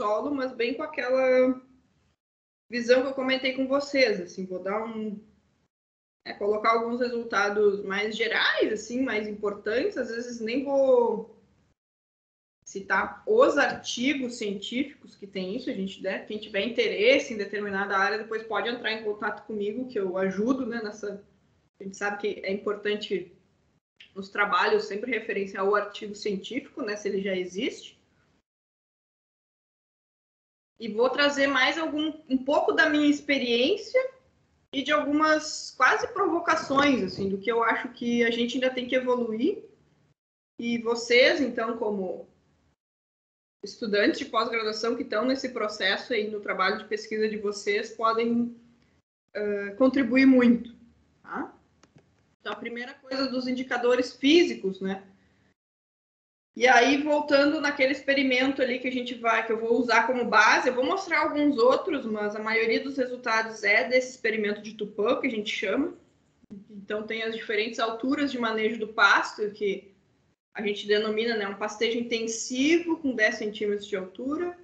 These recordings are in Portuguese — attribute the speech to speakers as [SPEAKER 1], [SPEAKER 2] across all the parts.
[SPEAKER 1] solo, mas bem com aquela visão que eu comentei com vocês, assim, vou dar colocar alguns resultados mais gerais, assim, mais importantes, às vezes nem vou citar os artigos científicos que tem isso, quem tiver interesse em determinada área, depois pode entrar em contato comigo, que eu ajudo, né, a gente sabe que é importante nos trabalhos sempre referenciar o artigo científico, né, se ele já existe. E vou trazer mais um pouco da minha experiência e de algumas quase provocações, assim, do que eu acho que a gente ainda tem que evoluir. E vocês, então, como estudantes de pós-graduação que estão nesse processo aí no trabalho de pesquisa de vocês, podem contribuir muito, tá? Então, a primeira coisa dos indicadores físicos, né? E aí, voltando naquele experimento ali que eu vou usar como base, eu vou mostrar alguns outros, mas a maioria dos resultados é desse experimento de Tupã, que a gente chama. Então, tem as diferentes alturas de manejo do pasto, que a gente denomina, né, um pastejo intensivo com 10 centímetros de altura,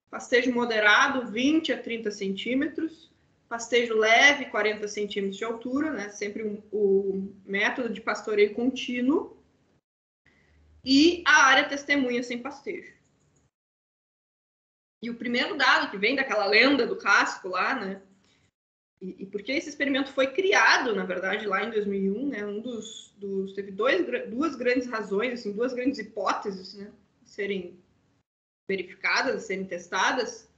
[SPEAKER 1] pastejo moderado, 20 a 30 centímetros, pastejo leve, 40 centímetros de altura, né, sempre o método de pastoreio contínuo, e a área testemunha sem pastejo. E o primeiro dado que vem daquela lenda do casco lá, né? E porque esse experimento foi criado, na verdade, lá em 2001, né? Teve duas grandes razões, assim, duas grandes hipóteses, né? Serem verificadas, serem testadas.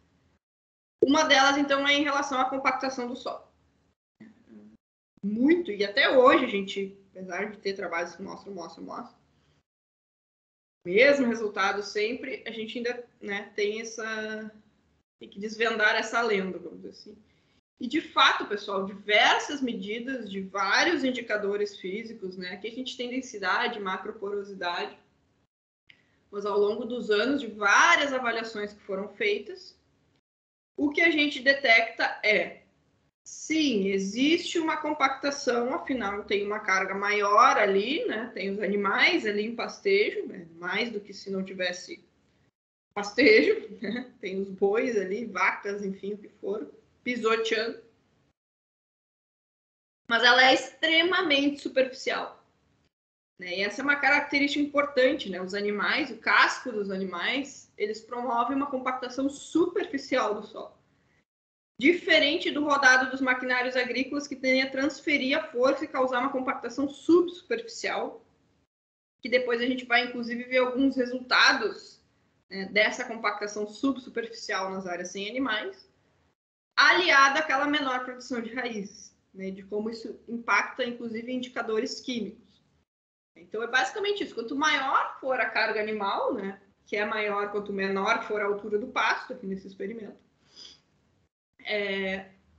[SPEAKER 1] Uma delas, então, é em relação à compactação do solo. Muito, e até hoje a gente, apesar de ter trabalhos que mostram, mesmo resultado sempre, a gente ainda, né, tem que desvendar essa lenda, vamos dizer assim. E, de fato, pessoal, diversas medidas de vários indicadores físicos, né? Aqui a gente tem densidade, macroporosidade, mas ao longo dos anos, de várias avaliações que foram feitas, o que a gente detecta sim, existe uma compactação, afinal tem uma carga maior ali, né? Tem os animais ali em pastejo, né? Mais do que se não tivesse pastejo, né? Tem os bois ali, vacas, enfim, o que for, pisoteando. Mas ela é extremamente superficial, né? E essa é uma característica importante, né? Os animais, o casco dos animais, eles promovem uma compactação superficial do solo. Diferente do rodado dos maquinários agrícolas, que tendem a transferir a força e causar uma compactação subsuperficial, que depois a gente vai, inclusive, ver alguns resultados, né, dessa compactação subsuperficial nas áreas sem animais, aliada àquela menor produção de raízes, né, de como isso impacta, inclusive, indicadores químicos. Então, é basicamente isso. Quanto maior for a carga animal, né, que é maior quanto menor for a altura do pasto, aqui nesse experimento,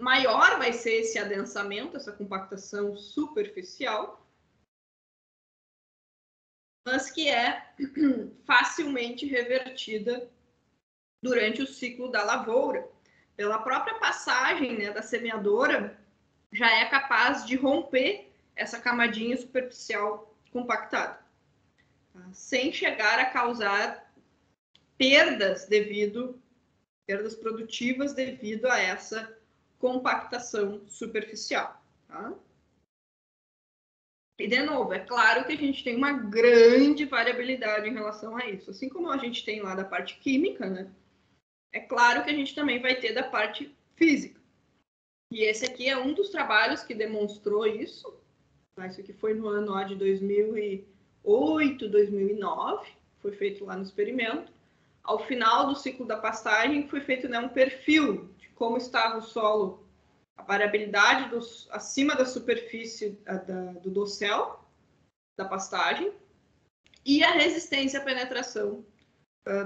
[SPEAKER 1] maior vai ser esse adensamento, essa compactação superficial, mas que é facilmente revertida durante o ciclo da lavoura. Pela própria passagem, né, da semeadora, já é capaz de romper essa camadinha superficial compactada, tá? Sem chegar a causar perdas produtivas devido a essa compactação superficial, tá? E, de novo, é claro que a gente tem uma grande variabilidade em relação a isso. Assim como a gente tem lá da parte química, né? É claro que a gente também vai ter da parte física. E esse aqui é um dos trabalhos que demonstrou isso. Isso aqui foi no ano de 2008, 2009. Foi feito lá no experimento. Ao final do ciclo da pastagem, foi feito, né, um perfil de como estava o solo, a variabilidade acima da superfície do dossel da pastagem e a resistência à penetração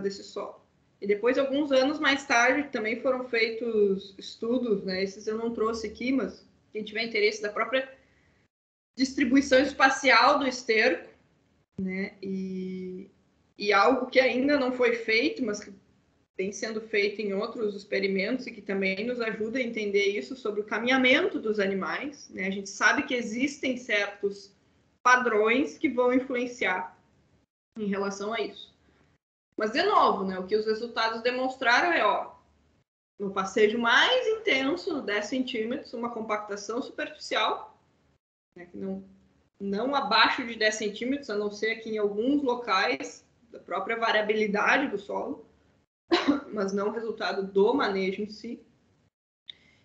[SPEAKER 1] desse solo. E depois, alguns anos mais tarde, também foram feitos estudos, né, esses eu não trouxe aqui, mas quem tiver interesse, da própria distribuição espacial do esterco, né, e algo que ainda não foi feito, mas que vem sendo feito em outros experimentos e que também nos ajuda a entender isso sobre o caminhamento dos animais, né? A gente sabe que existem certos padrões que vão influenciar em relação a isso. Mas, de novo, né, o que os resultados demonstraram é, ó, no pastejo mais intenso, no 10 centímetros, uma compactação superficial, né, que não abaixo de 10 centímetros, a não ser aqui em alguns locais da própria variabilidade do solo, mas não resultado do manejo em si.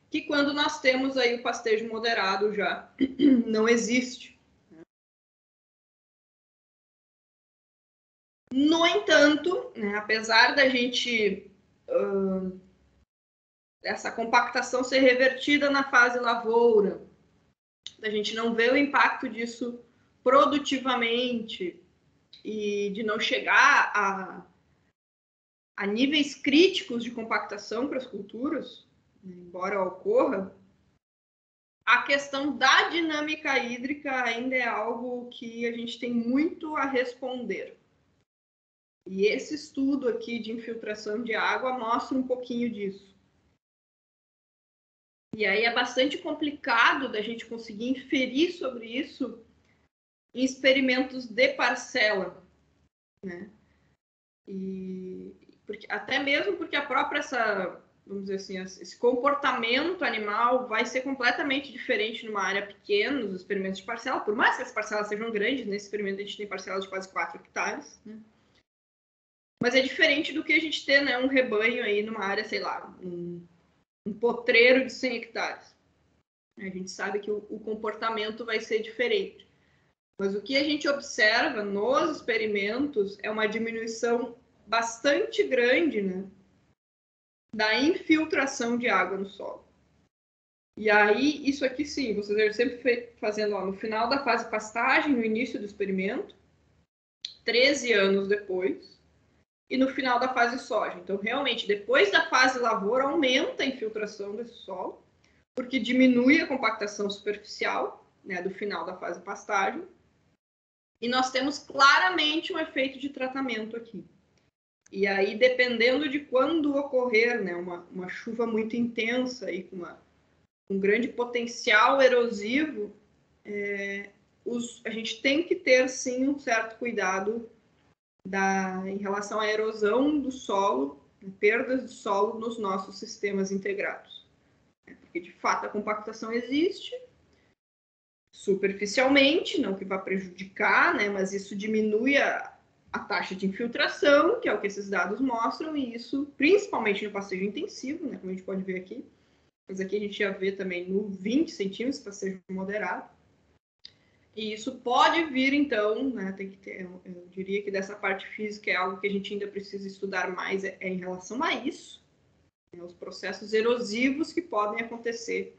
[SPEAKER 1] Que quando nós temos aí o pastejo moderado já não existe. No entanto, né, apesar da gente essa compactação ser revertida na fase lavoura, da gente não ver o impacto disso produtivamente e de não chegar a níveis críticos de compactação para as culturas, embora ocorra, a questão da dinâmica hídrica ainda é algo que a gente tem muito a responder. E esse estudo aqui de infiltração de água mostra um pouquinho disso. E aí é bastante complicado da gente conseguir inferir sobre isso em experimentos de parcela, né? E até mesmo porque a própria vamos dizer assim, esse comportamento animal vai ser completamente diferente numa área pequena, nos experimentos de parcela, por mais que as parcelas sejam grandes, nesse experimento a gente tem parcelas de quase 4 hectares, né? Mas é diferente do que a gente ter, né, um rebanho aí numa área, sei lá, um potreiro de 100 hectares. A gente sabe que o comportamento vai ser diferente. Mas o que a gente observa nos experimentos é uma diminuição bastante grande, né, da infiltração de água no solo. E aí, isso aqui sim, vocês sempre fazendo no final da fase pastagem, no início do experimento, 13 anos depois, e no final da fase soja. Então, realmente, depois da fase lavoura, aumenta a infiltração desse solo, porque diminui a compactação superficial, né, do final da fase pastagem, e nós temos claramente um efeito de tratamento aqui. E aí, dependendo de quando ocorrer, né, uma chuva muito intensa e com um grande potencial erosivo, a gente tem que ter, sim, um certo cuidado em relação à erosão do solo, perdas de solo nos nossos sistemas integrados. Porque, de fato, a compactação existe superficialmente, não que vá prejudicar, né, mas isso diminui a taxa de infiltração, que é o que esses dados mostram, e isso, principalmente no pastejo intensivo, né, como a gente pode ver aqui, mas aqui a gente já vê também no 20 centímetros, pastejo moderado. E isso pode vir, então, né, tem que ter, eu diria que dessa parte física é algo que a gente ainda precisa estudar mais, em relação a isso, né, os processos erosivos que podem acontecer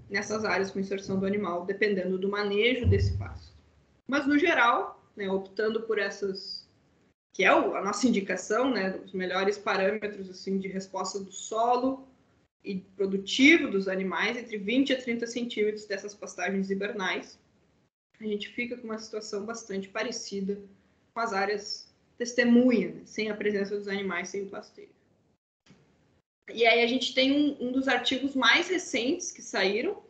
[SPEAKER 1] nessas áreas com inserção do animal, dependendo do manejo desse pasto. Mas, no geral, né, optando por essas, que é a nossa indicação, né, os melhores parâmetros assim, de resposta do solo e produtivo dos animais, entre 20 a 30 centímetros dessas pastagens hibernais, a gente fica com uma situação bastante parecida com as áreas testemunha, né, sem a presença dos animais, sem o pastejo. E aí a gente tem um dos artigos mais recentes que saíram,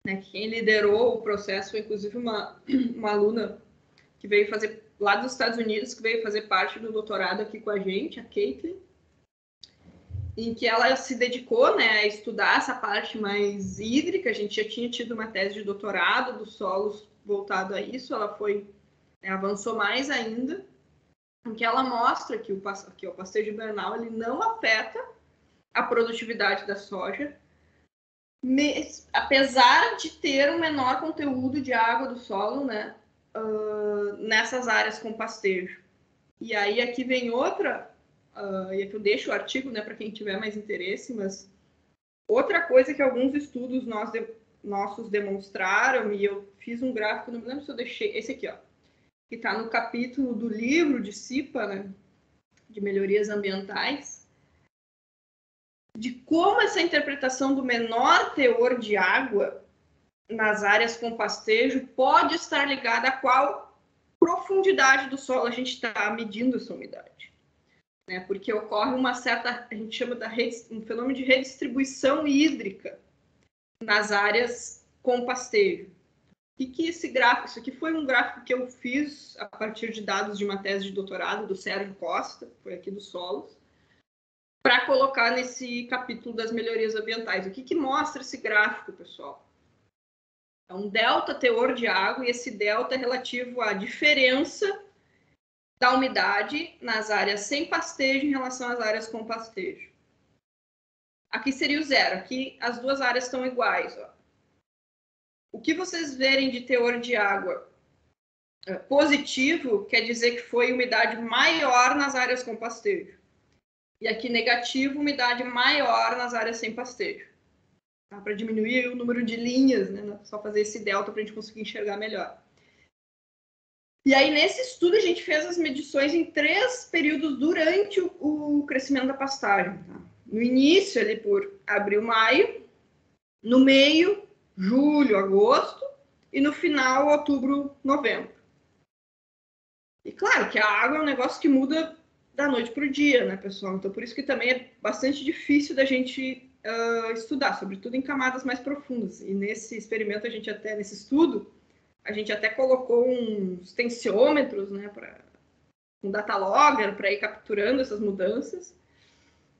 [SPEAKER 1] né, quem liderou o processo foi, inclusive, uma aluna que veio fazer, lá dos Estados Unidos, que veio fazer parte do doutorado aqui com a gente, a Caitlin, em que ela se dedicou, né, a estudar essa parte mais hídrica. A gente já tinha tido uma tese de doutorado dos solos voltado a isso, ela avançou mais ainda, em que ela mostra que o pastejo hibernal ele não afeta a produtividade da soja, apesar de ter um menor conteúdo de água do solo, né, nessas áreas com pastejo. E aí aqui vem outra, e aqui eu deixo o artigo, né, para quem tiver mais interesse, mas outra coisa que alguns estudos nossos demonstraram, e eu fiz um gráfico, não me lembro se eu deixei, esse aqui, ó, que está no capítulo do livro de CIPA, né, de melhorias ambientais, de como essa interpretação do menor teor de água nas áreas com pastejo pode estar ligada a qual profundidade do solo a gente está medindo essa umidade. Né? Porque ocorre uma certa, a gente chama um fenômeno de redistribuição hídrica nas áreas com pastejo. que esse gráfico, isso aqui foi um gráfico que eu fiz a partir de dados de uma tese de doutorado do Sérgio Costa, foi aqui do Solos, para colocar nesse capítulo das melhorias ambientais. O que mostra esse gráfico, pessoal? É um delta teor de água, e esse delta é relativo à diferença da umidade nas áreas sem pastejo em relação às áreas com pastejo. Aqui seria o zero, aqui as duas áreas estão iguais. Ó. O que vocês verem de teor de água positivo quer dizer que foi umidade maior nas áreas com pastejo. E aqui negativo, umidade maior nas áreas sem pastejo. Tá? Para diminuir o número de linhas, né? Só fazer esse delta para a gente conseguir enxergar melhor. E aí, nesse estudo, a gente fez as medições em 3 períodos durante o crescimento da pastagem. Tá? No início, ali por abril, maio. No meio, julho, agosto. E no final, outubro, novembro. E claro que a água é um negócio que muda da noite para o dia, né, pessoal? Então, por isso que também é bastante difícil da gente estudar, sobretudo em camadas mais profundas. E nesse experimento, nesse estudo, a gente até colocou uns tensiômetros, né, um datalogger para ir capturando essas mudanças.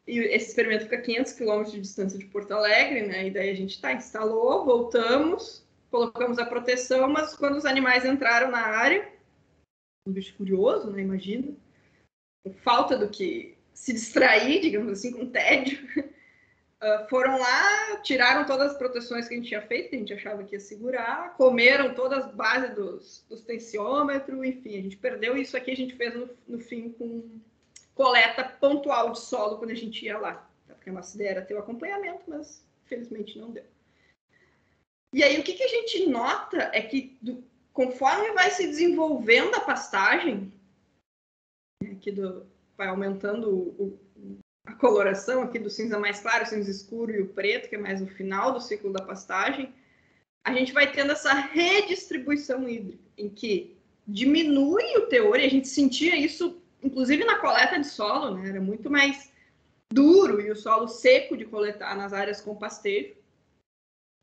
[SPEAKER 1] E esse experimento fica a 500 quilômetros de distância de Porto Alegre, né? E daí a gente instalou, voltamos, colocamos a proteção, mas quando os animais entraram na área, um bicho curioso, né? Imagina, com falta do que se distrair, digamos assim, com tédio, foram lá, tiraram todas as proteções que a gente tinha feito, que a gente achava que ia segurar, comeram todas as bases dos tensiômetros, enfim, a gente perdeu isso aqui, a gente fez no fim com coleta pontual de solo quando a gente ia lá, porque a nossa ideia era ter o acompanhamento, mas infelizmente não deu. E aí o que a gente nota é que conforme vai se desenvolvendo a pastagem, aqui vai aumentando a coloração aqui do cinza mais claro, cinza escuro e o preto, que é mais no final do ciclo da pastagem, a gente vai tendo essa redistribuição hídrica, em que diminui o teor, e a gente sentia isso, inclusive na coleta de solo, né? Era muito mais duro e o solo seco de coletar nas áreas com pastejo,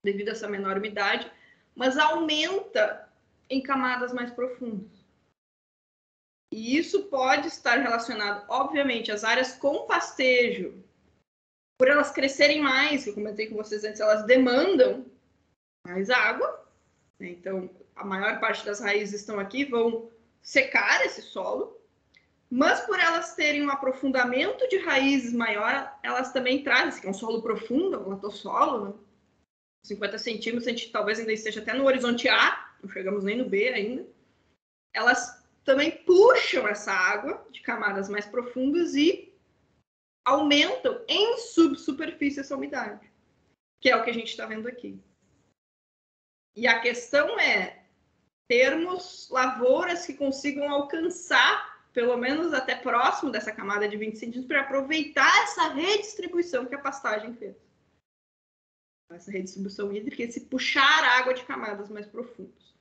[SPEAKER 1] devido a essa menor umidade, mas aumenta em camadas mais profundas. E isso pode estar relacionado, obviamente, às áreas com pastejo, por elas crescerem mais, que eu comentei com vocês antes, elas demandam mais água, né? Então, a maior parte das raízes estão aqui, vão secar esse solo, mas por elas terem um aprofundamento de raízes maior, elas também trazem, que é um solo profundo, um latossolo, né? 50 centímetros, a gente talvez ainda esteja até no horizonte A, não chegamos nem no B ainda, elas também puxam essa água de camadas mais profundas e aumentam em subsuperfície essa umidade, que é o que a gente está vendo aqui. E a questão é termos lavouras que consigam alcançar, pelo menos até próximo dessa camada de 20 centímetros, para aproveitar essa redistribuição que a pastagem fez. Essa redistribuição hídrica, esse puxar água de camadas mais profundas.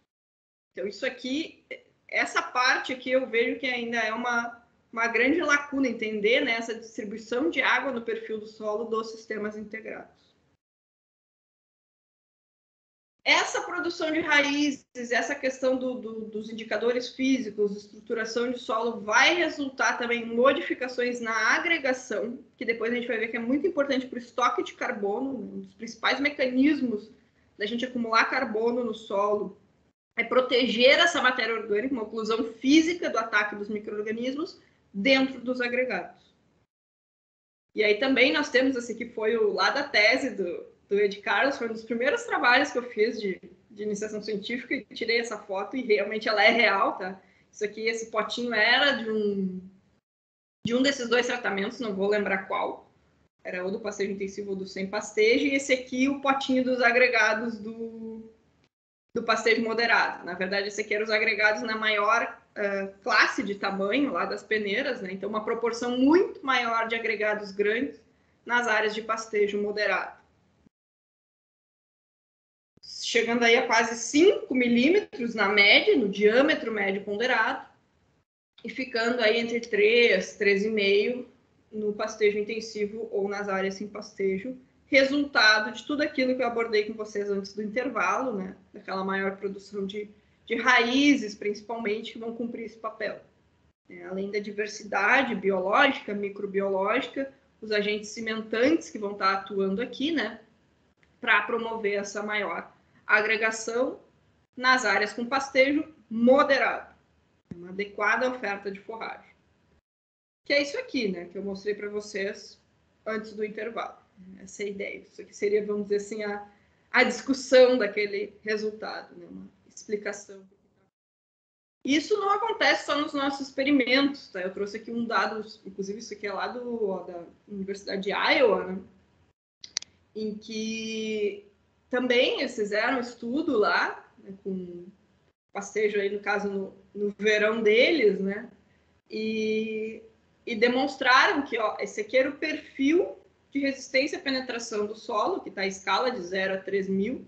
[SPEAKER 1] Então, isso aqui, essa parte aqui eu vejo que ainda é uma grande lacuna, entender, né, essa distribuição de água no perfil do solo dos sistemas integrados. Essa produção de raízes, essa questão dos indicadores físicos, estruturação de solo, vai resultar também em modificações na agregação, que depois a gente vai ver que é muito importante para o estoque de carbono. Um dos principais mecanismos da gente acumular carbono no solo é proteger essa matéria orgânica, uma oclusão física do ataque dos micro-organismos dentro dos agregados. E aí também nós temos, esse aqui foi lá da tese do Ed Carlos, foi um dos primeiros trabalhos que eu fiz de iniciação científica, e tirei essa foto, e realmente ela é real, tá? Isso aqui, esse potinho era de um desses 2 tratamentos, não vou lembrar qual, era ou do pastejo intensivo ou do sem pastejo, e esse aqui, o potinho dos agregados do pastejo moderado. Na verdade, esse aqui era os agregados na maior classe de tamanho, lá das peneiras, né? Então, uma proporção muito maior de agregados grandes nas áreas de pastejo moderado. Chegando aí a quase 5 milímetros na média, no diâmetro médio ponderado, e ficando aí entre 3, 3,5 no pastejo intensivo ou nas áreas sem pastejo, resultado de tudo aquilo que eu abordei com vocês antes do intervalo, né? Daquela maior produção de raízes, principalmente, que vão cumprir esse papel. Além da diversidade biológica, microbiológica, os agentes cimentantes que vão estar atuando aqui, né? Para promover essa maior agregação nas áreas com pastejo moderado. Uma adequada oferta de forragem. Que é isso aqui, né? Que eu mostrei para vocês antes do intervalo. Essa é a ideia. Isso aqui seria, vamos dizer assim, a discussão daquele resultado, né? Uma explicação. Isso não acontece só nos nossos experimentos, tá? Eu trouxe aqui um dado, inclusive isso aqui é lá da Universidade de Iowa, né? Em que também eles fizeram um estudo lá, né, com pastejo aí, no caso, no verão deles, né? E demonstraram que, ó, esse aqui era o perfil de resistência à penetração do solo, que está à escala de 0 a 3.000,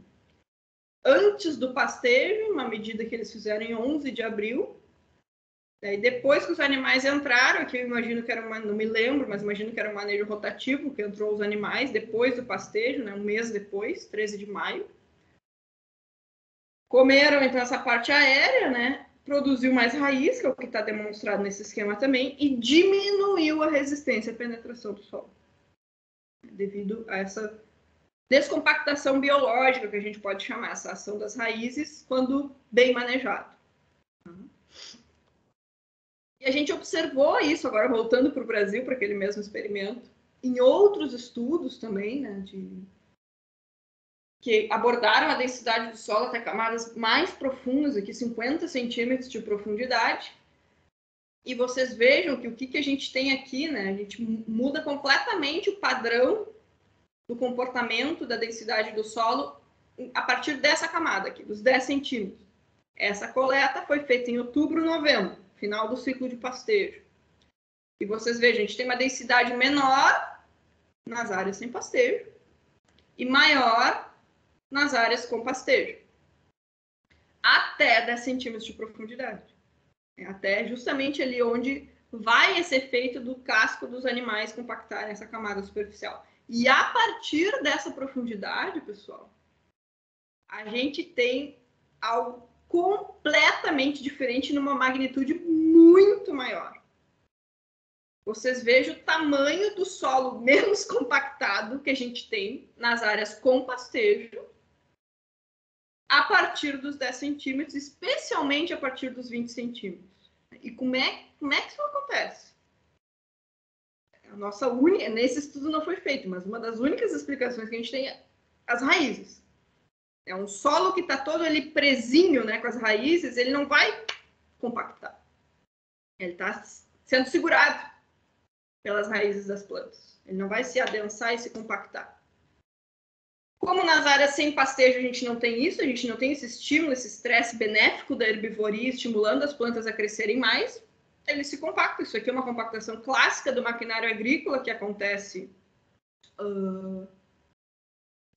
[SPEAKER 1] antes do pastejo, uma medida que eles fizeram em 11 de abril. E depois que os animais entraram, aqui eu imagino que era não me lembro, mas imagino que era um manejo rotativo, que entrou os animais depois do pastejo, né, um mês depois, 13 de maio. Comeram, então, essa parte aérea, né? Produziu mais raiz, que é o que está demonstrado nesse esquema também, e diminuiu a resistência à penetração do solo, devido a essa descompactação biológica, que a gente pode chamar, essa ação das raízes, quando bem manejado. E a gente observou isso, agora voltando para o Brasil, para aquele mesmo experimento, em outros estudos também, né, que abordaram a densidade do solo até camadas mais profundas, aqui 50 centímetros de profundidade. E vocês vejam que o que a gente tem aqui, né? A gente muda completamente o padrão do comportamento da densidade do solo a partir dessa camada aqui, dos 10 centímetros. Essa coleta foi feita em outubro, novembro, final do ciclo de pastejo. E vocês vejam, a gente tem uma densidade menor nas áreas sem pastejo e maior nas áreas com pastejo, até 10 centímetros de profundidade. Até justamente ali onde vai esse efeito do casco dos animais compactarem essa camada superficial. E a partir dessa profundidade, pessoal, a gente tem algo completamente diferente numa magnitude muito maior. Vocês vejam o tamanho do solo menos compactado que a gente tem nas áreas com pastejo, a partir dos 10 centímetros, especialmente a partir dos 20 centímetros. E como é que isso acontece? A nossa única, nesse estudo não foi feito, mas uma das únicas explicações que a gente tem é as raízes. É um solo que está todo ali presinho, né, com as raízes, ele não vai compactar. Ele está sendo segurado pelas raízes das plantas. Ele não vai se adensar e se compactar. Como nas áreas sem pastejo a gente não tem isso, a gente não tem esse estímulo, esse estresse benéfico da herbivoria estimulando as plantas a crescerem mais, ele se compacta. Isso aqui é uma compactação clássica do maquinário agrícola que acontece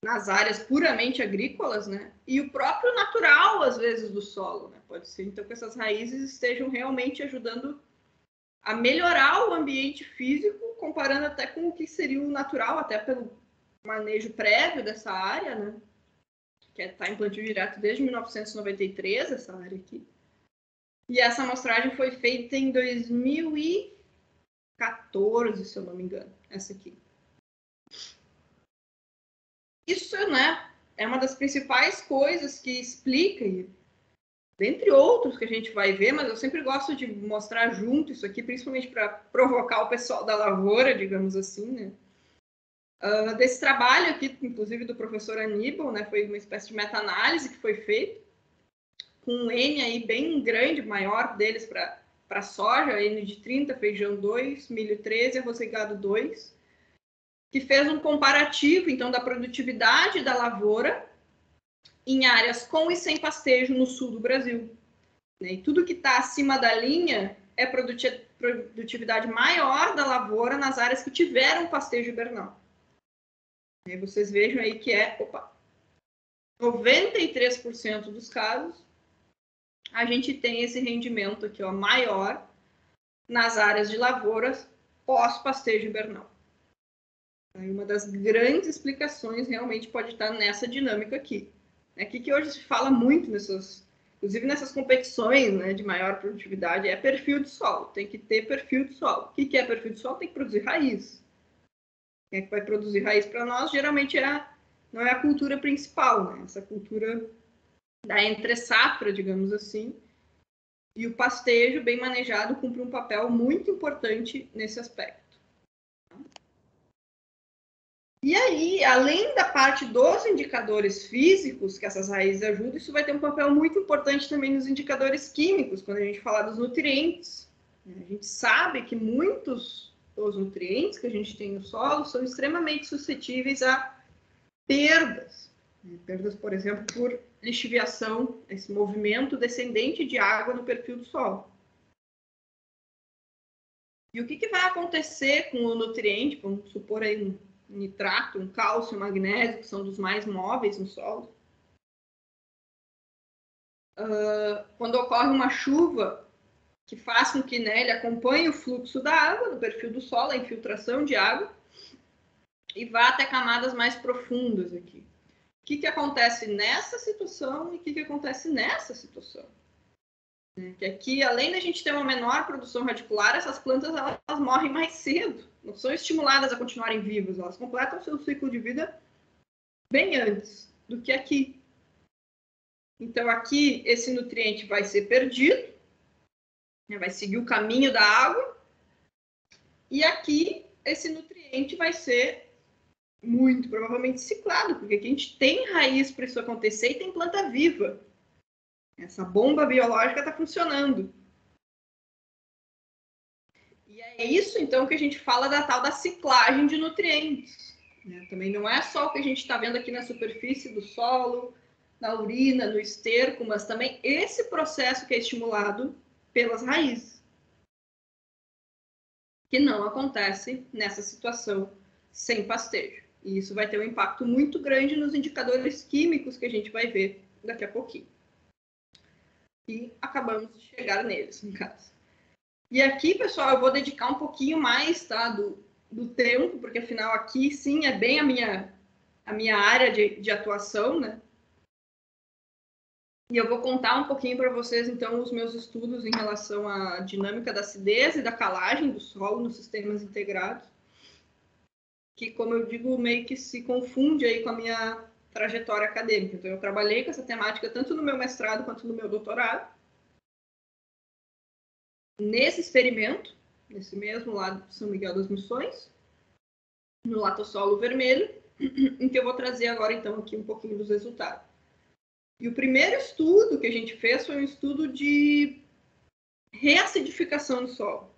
[SPEAKER 1] nas áreas puramente agrícolas, né? E o próprio natural, às vezes, do solo, né? Pode ser, então, que essas raízes estejam realmente ajudando a melhorar o ambiente físico, comparando até com o que seria o natural, até pelo manejo prévio dessa área, né? Que está em plantio direto desde 1993, essa área aqui. E essa amostragem foi feita em 2014, se eu não me engano, essa aqui. Isso, né, é uma das principais coisas que explica, dentre outros que a gente vai ver, mas eu sempre gosto de mostrar junto isso aqui, principalmente para provocar o pessoal da lavoura, digamos assim, né? Desse trabalho aqui, inclusive do professor Aníbal, né, foi uma espécie de meta-análise que foi feita, com um N aí bem grande, maior deles para soja, N de 30, feijão 2, milho 13, arroz regado 2, que fez um comparativo, então, da produtividade da lavoura em áreas com e sem pastejo no sul do Brasil. E tudo que está acima da linha é produtividade maior da lavoura nas áreas que tiveram pastejo hibernal. E vocês vejam aí que 93% dos casos, a gente tem esse rendimento aqui, ó, maior nas áreas de lavouras pós-pastejo hibernal. Aí uma das grandes explicações realmente pode estar nessa dinâmica aqui. Aqui que hoje se fala muito inclusive nessas competições, né, de maior produtividade, é perfil de solo. Tem que ter perfil de solo. O que é perfil de solo? Tem que produzir raiz. Quem é que vai produzir raiz para nós? Geralmente não é a cultura principal, né? Essa cultura da entre-safra, digamos assim. E o pastejo, bem manejado, cumpre um papel muito importante nesse aspecto. E aí, além da parte dos indicadores físicos que essas raízes ajudam, isso vai ter um papel muito importante também nos indicadores químicos, quando a gente fala dos nutrientes. A gente sabe que muitos dos nutrientes que a gente tem no solo são extremamente suscetíveis a perdas. Perdas, por exemplo, por lixiviação, esse movimento descendente de água no perfil do solo. E o que vai acontecer com o nutriente, vamos supor aí um nitrato, um cálcio, um magnésio, que são dos mais móveis no solo. Quando ocorre uma chuva que faz com que, né, ele acompanhe o fluxo da água no perfil do solo, a infiltração de água, e vá até camadas mais profundas aqui. O que acontece nessa situação e o que acontece nessa situação? Que aqui, além da gente ter uma menor produção radicular, essas plantas elas morrem mais cedo, não são estimuladas a continuarem vivas, elas completam seu ciclo de vida bem antes do que aqui. Então, aqui, esse nutriente vai ser perdido, vai seguir o caminho da água, e aqui, esse nutriente vai ser muito provavelmente ciclado, porque aqui a gente tem raiz para isso acontecer e tem planta viva. Essa bomba biológica está funcionando. E é isso, então, que a gente fala da tal da ciclagem de nutrientes. Também não é só o que a gente está vendo aqui na superfície do solo, na urina, no esterco, mas também esse processo que é estimulado pelas raízes, que não acontece nessa situação sem pastejo. E isso vai ter um impacto muito grande nos indicadores químicos que a gente vai ver daqui a pouquinho. E acabamos de chegar neles, no caso. E aqui, pessoal, eu vou dedicar um pouquinho mais, tá, do tempo, porque afinal aqui sim é bem a minha área de atuação, né? E eu vou contar um pouquinho para vocês, então, os meus estudos em relação à dinâmica da acidez e da calagem do solo nos sistemas integrados, que, como eu digo, meio que se confunde aí com a minha trajetória acadêmica. Então, eu trabalhei com essa temática tanto no meu mestrado quanto no meu doutorado. Nesse experimento, nesse mesmo lado de São Miguel das Missões, no latossolo vermelho, em que eu vou trazer agora, então, aqui um pouquinho dos resultados. E o primeiro estudo que a gente fez foi um estudo de reacidificação do solo,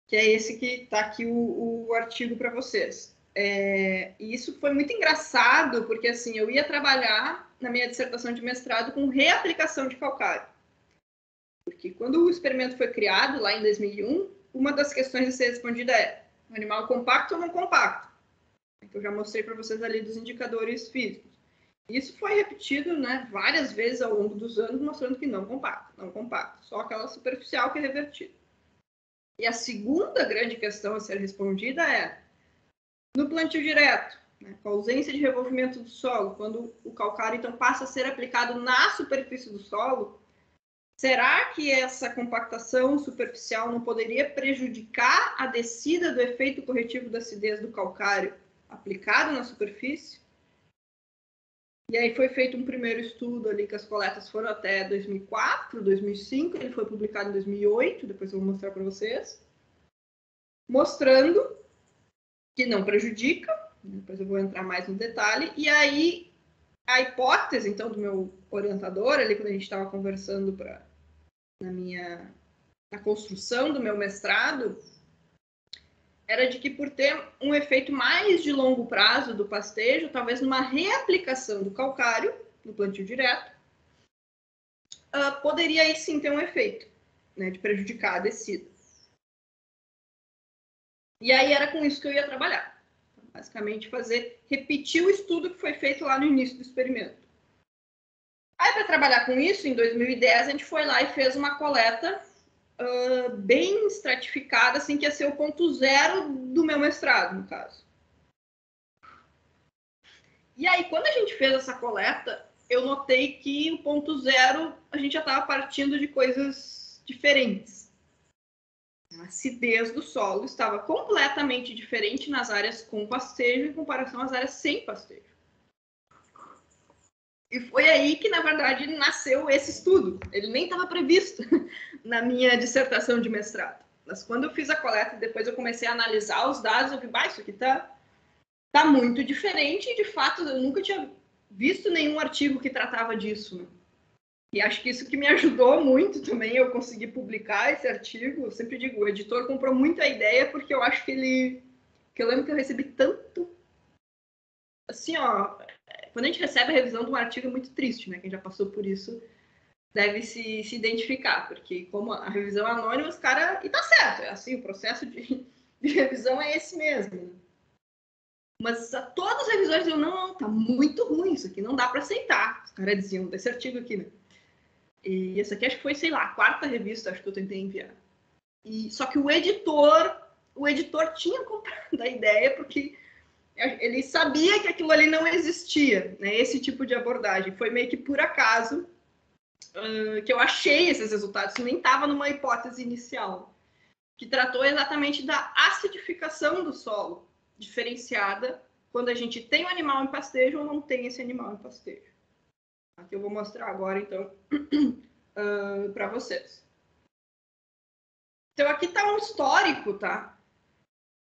[SPEAKER 1] que é esse que está aqui o artigo para vocês. E isso foi muito engraçado, porque assim, eu ia trabalhar na minha dissertação de mestrado com reaplicação de calcário. Porque quando o experimento foi criado, lá em 2001, uma das questões a ser respondida é: um animal compacto ou não compacto? Então, eu já mostrei para vocês ali dos indicadores físicos. Isso foi repetido, né, várias vezes ao longo dos anos, mostrando que não compacto, só aquela superficial que é revertida. E a segunda grande questão a ser respondida é: no plantio direto, né, com a ausência de revolvimento do solo, quando o calcário então passa a ser aplicado na superfície do solo, será que essa compactação superficial não poderia prejudicar a descida do efeito corretivo da acidez do calcário aplicado na superfície? E aí foi feito um primeiro estudo ali, que as coletas foram até 2004, 2005, ele foi publicado em 2008, depois eu vou mostrar para vocês, mostrando que não prejudica, depois eu vou entrar mais no detalhe, e aí a hipótese, então, do meu orientador, ali quando a gente estava conversando na construção do meu mestrado, era de que por ter um efeito mais de longo prazo do pastejo, talvez numa reaplicação do calcário, no plantio direto, poderia aí sim ter um efeito, né, de prejudicar a descida. E aí era com isso que eu ia trabalhar. Então, basicamente, repetir o estudo que foi feito lá no início do experimento. Aí, para trabalhar com isso, em 2010, a gente foi lá e fez uma coleta bem estratificada, assim, que ia ser o ponto zero do meu mestrado, no caso. E aí, quando a gente fez essa coleta, eu notei que o ponto zero, a gente já estava partindo de coisas diferentes. A acidez do solo estava completamente diferente nas áreas com pastejo em comparação às áreas sem pastejo. E foi aí que, na verdade, nasceu esse estudo. Ele nem estava previsto na minha dissertação de mestrado. Mas quando eu fiz a coleta e depois eu comecei a analisar os dados, eu vi, isso aqui está muito diferente. E, de fato, eu nunca tinha visto nenhum artigo que tratava disso, né? E acho que isso que me ajudou muito também, eu consegui publicar esse artigo. Eu sempre digo, o editor comprou muito a ideia, porque eu acho que ele... Que eu lembro que eu recebi tanto... Assim, ó... Quando a gente recebe a revisão de um artigo é muito triste, né? Quem já passou por isso deve se identificar, porque como a revisão é anônima, os caras... E tá certo, é assim, o processo de revisão é esse mesmo, né? Mas todas as revisões diziam, não, tá muito ruim isso aqui, não dá para aceitar. Os caras diziam, desse artigo aqui, né? E essa aqui acho que foi, sei lá, a 4ª revista, acho que eu tentei enviar. Só que o editor tinha comprado a ideia, porque ele sabia que aquilo ali não existia, né? Esse tipo de abordagem. Foi meio que por acaso que eu achei esses resultados, nem estava numa hipótese inicial, que tratou exatamente da acidificação do solo, diferenciada quando a gente tem um animal em pastejo ou não tem esse animal em pastejo. Aqui eu vou mostrar agora, então, para vocês. Então, aqui está um histórico, tá?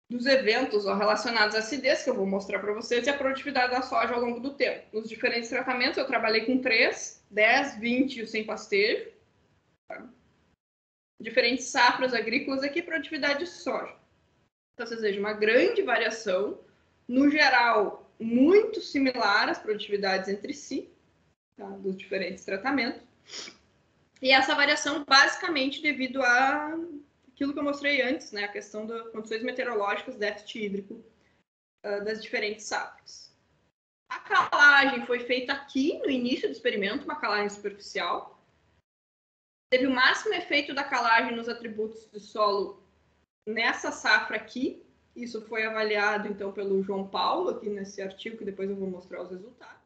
[SPEAKER 1] Dos eventos relacionados à acidez, que eu vou mostrar para vocês, e a produtividade da soja ao longo do tempo. Nos diferentes tratamentos, eu trabalhei com 3, 10, 20 e o sem pastejo. Tá? Diferentes safras agrícolas aqui, produtividade de soja. Então, vocês vejam uma grande variação. No geral, muito similar as produtividades entre si, tá? Dos diferentes tratamentos. E essa variação, basicamente, devido a aquilo que eu mostrei antes, né? A questão das condições meteorológicas, déficit hídrico das diferentes safras. A calagem foi feita aqui, no início do experimento, uma calagem superficial. Teve o máximo efeito da calagem nos atributos do solo nessa safra aqui. Isso foi avaliado, então, pelo João Paulo, aqui nesse artigo, que depois eu vou mostrar os resultados.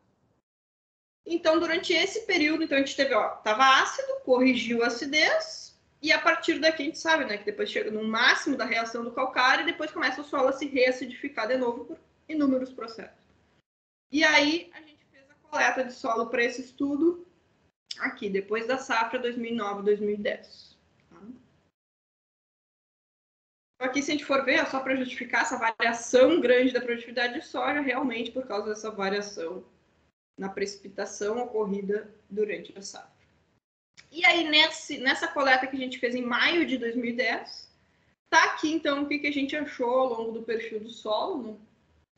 [SPEAKER 1] Então, durante esse período, então, a gente teve, estava ácido, corrigiu a acidez, e a partir daqui a gente sabe, né, que depois chega no máximo da reação do calcário e depois começa o solo a se reacidificar de novo por inúmeros processos. E aí a gente fez a coleta de solo para esse estudo aqui, depois da safra 2009-2010. Tá? Aqui, se a gente for ver, só para justificar essa variação grande da produtividade de soja, realmente por causa dessa variação na precipitação ocorrida durante a safra. E aí, nessa coleta que a gente fez em maio de 2010, tá aqui, então, o que a gente achou ao longo do perfil do solo. Né?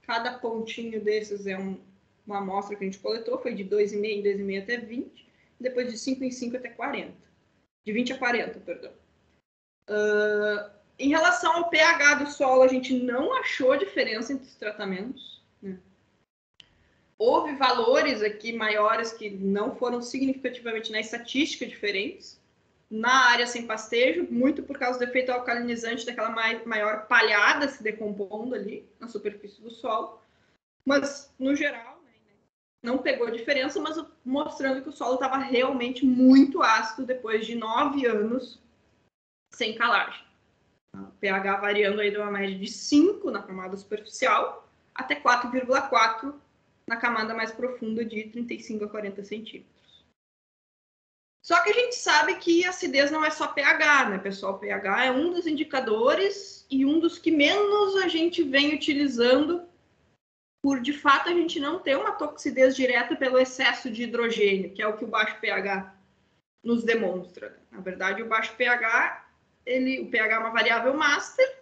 [SPEAKER 1] Cada pontinho desses é uma amostra que a gente coletou, foi de 2,5 em 2,5 até 20, depois de 5 em 5 até 40. De 20 a 40, perdão. Em relação ao pH do solo, a gente não achou diferença entre os tratamentos. Né? Houve valores aqui maiores que não foram significativamente na estatística diferentes. Na área sem pastejo, muito por causa do efeito alcalinizante daquela maior palhada se decompondo ali na superfície do solo. Mas, no geral, né, não pegou diferença, mas mostrando que o solo estava realmente muito ácido depois de 9 anos sem calagem. O pH variando aí de uma média de 5 na camada superficial até 4,4 na camada mais profunda de 35 a 40 centímetros. Só que a gente sabe que a acidez não é só pH, né, pessoal? pH é um dos indicadores e um dos que menos a gente vem utilizando por, de fato, a gente não ter uma toxidez direta pelo excesso de hidrogênio, que é o que o baixo pH nos demonstra. Na verdade, o baixo pH, o pH é uma variável master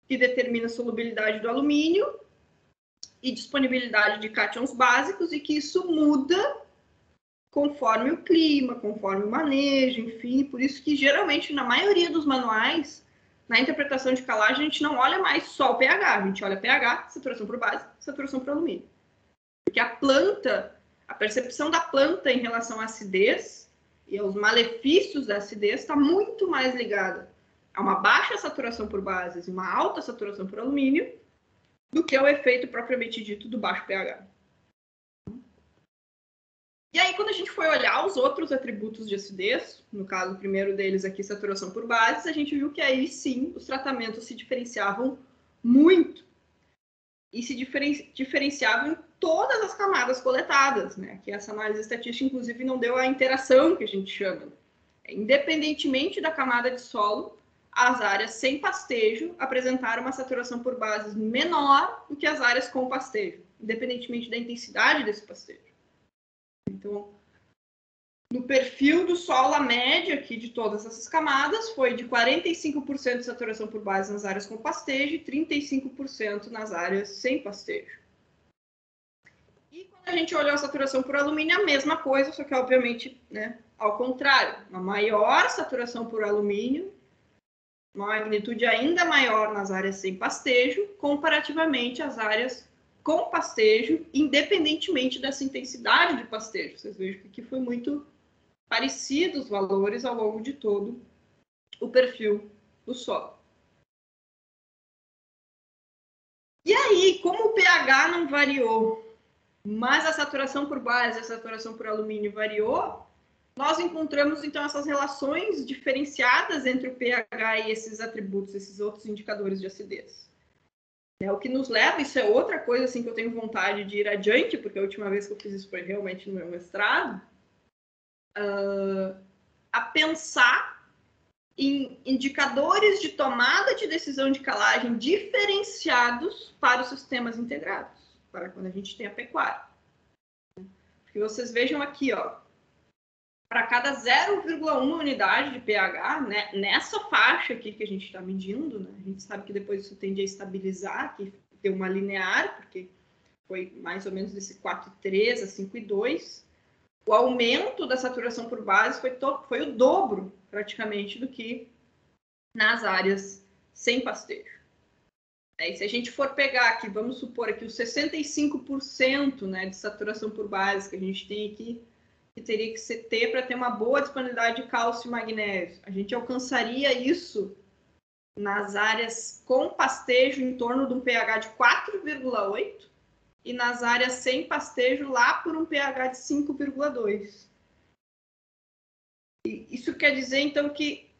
[SPEAKER 1] que determina a solubilidade do alumínio e disponibilidade de cátions básicos, e que isso muda conforme o clima, conforme o manejo, enfim. Por isso que, geralmente, na maioria dos manuais, na interpretação de calagem, a gente não olha mais só o pH, a gente olha pH, saturação por base, saturação por alumínio. Porque a planta, a percepção da planta em relação à acidez e aos malefícios da acidez está muito mais ligada a uma baixa saturação por bases e uma alta saturação por alumínio do que ao efeito propriamente dito do baixo pH. E aí, quando a gente foi olhar os outros atributos de acidez, no caso, o primeiro deles aqui, saturação por bases, a gente viu que aí sim, os tratamentos se diferenciavam muito. E se diferenciavam em todas as camadas coletadas, né? Que essa análise estatística, inclusive, não deu a interação que a gente chama. Independentemente da camada de solo, as áreas sem pastejo apresentaram uma saturação por bases menor do que as áreas com pastejo, independentemente da intensidade desse pastejo. Então, no perfil do solo, a média aqui de todas essas camadas foi de 45% de saturação por base nas áreas com pastejo e 35% nas áreas sem pastejo. E quando a gente olhou a saturação por alumínio, a mesma coisa, só que obviamente, né, ao contrário, uma maior saturação por alumínio, uma magnitude ainda maior nas áreas sem pastejo, comparativamente às áreas com pastejo, independentemente dessa intensidade de pastejo. Vocês vejam que aqui foi muito parecidos os valores ao longo de todo o perfil do solo. E aí, como o pH não variou, mas a saturação por base e a saturação por alumínio variou, nós encontramos, então, essas relações diferenciadas entre o pH e esses atributos, esses outros indicadores de acidez. O que nos leva, isso é outra coisa assim, que eu tenho vontade de ir adiante, porque a última vez que eu fiz isso foi realmente no meu mestrado, a pensar em indicadores de tomada de decisão de calagem diferenciados para os sistemas integrados, para quando a gente tem a pecuária. Porque vocês vejam aqui, ó, para cada 0,1 unidade de pH, né, nessa faixa aqui que a gente está medindo, né, a gente sabe que depois isso tende a estabilizar, aqui deu uma linear, porque foi mais ou menos desse 4,3 a 5,2. O aumento da saturação por base foi o dobro, praticamente, do que nas áreas sem pastejo. E se a gente for pegar aqui, vamos supor aqui os 65%, né, de saturação por base que a gente tem aqui, que teria que ter para ter uma boa disponibilidade de cálcio e magnésio. A gente alcançaria isso nas áreas com pastejo em torno de um pH de 4,8 e nas áreas sem pastejo lá por um pH de 5,2. Isso quer dizer, então, que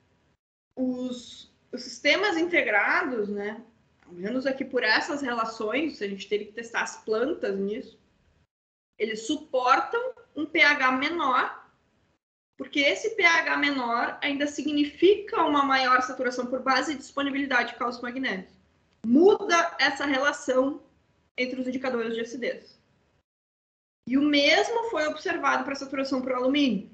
[SPEAKER 1] os sistemas integrados, né, ao menos aqui por essas relações, a gente teria que testar as plantas nisso, eles suportam um pH menor, porque esse pH menor ainda significa uma maior saturação por base e disponibilidade de cálcio e magnésio. Muda essa relação entre os indicadores de acidez. E o mesmo foi observado para a saturação por alumínio.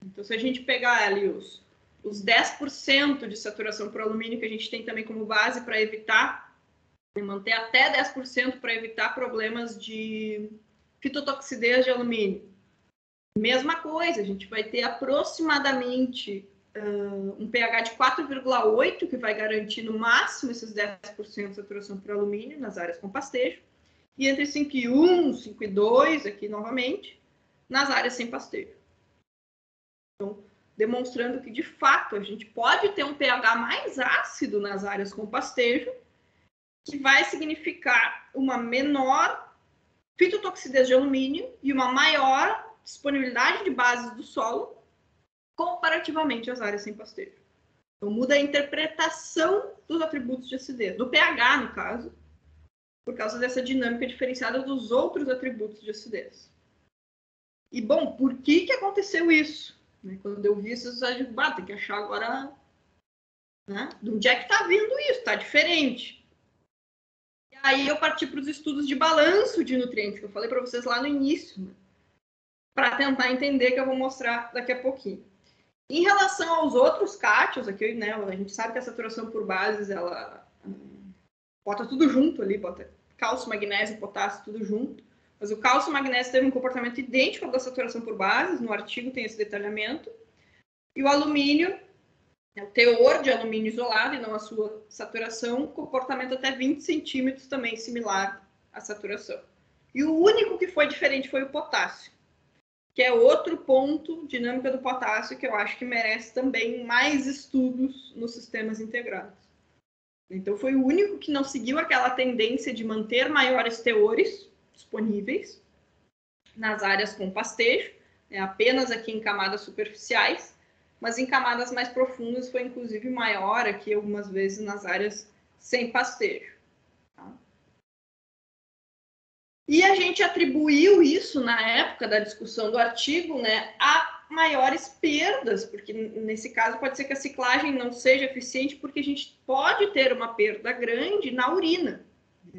[SPEAKER 1] Então, se a gente pegar ali os 10% de saturação por alumínio que a gente tem também como base para evitar, manter até 10% para evitar problemas de fitotoxidez de alumínio. Mesma coisa, a gente vai ter aproximadamente um pH de 4,8, que vai garantir no máximo esses 10% de saturação por alumínio nas áreas com pastejo, e entre 5,1, 5,2 aqui novamente, nas áreas sem pastejo. Então, demonstrando que, de fato, a gente pode ter um pH mais ácido nas áreas com pastejo, que vai significar uma menor fitotoxidez de alumínio e uma maior disponibilidade de bases do solo comparativamente às áreas sem pastejo. Então, muda a interpretação dos atributos de acidez, do pH, no caso, por causa dessa dinâmica diferenciada dos outros atributos de acidez. E, bom, por que aconteceu isso? Quando eu vi isso, eu digo, tem que achar agora, né, de onde é que está vindo isso, está diferente. E aí eu parti para os estudos de balanço de nutrientes, que eu falei para vocês lá no início, né, para tentar entender, que eu vou mostrar daqui a pouquinho. Em relação aos outros cátions, aqui, né, a gente sabe que a saturação por bases, ela bota tudo junto ali, bota cálcio, magnésio, potássio, tudo junto. Mas o cálcio e o magnésio teve um comportamento idêntico ao da saturação por bases, no artigo tem esse detalhamento. E o alumínio, o teor de alumínio isolado e não a sua saturação, comportamento até 20 centímetros também similar à saturação. E o único que foi diferente foi o potássio. que é outro ponto, dinâmica do potássio, que eu acho que merece também mais estudos nos sistemas integrados. Então, foi o único que não seguiu aquela tendência de manter maiores teores disponíveis nas áreas com pastejo, apenas aqui em camadas superficiais, mas em camadas mais profundas foi inclusive maior aqui algumas vezes nas áreas sem pastejo. Tá? E a gente atribuiu isso na época da discussão do artigo, né, a maiores perdas, porque nesse caso pode ser que a ciclagem não seja eficiente, porque a gente pode ter uma perda grande na urina.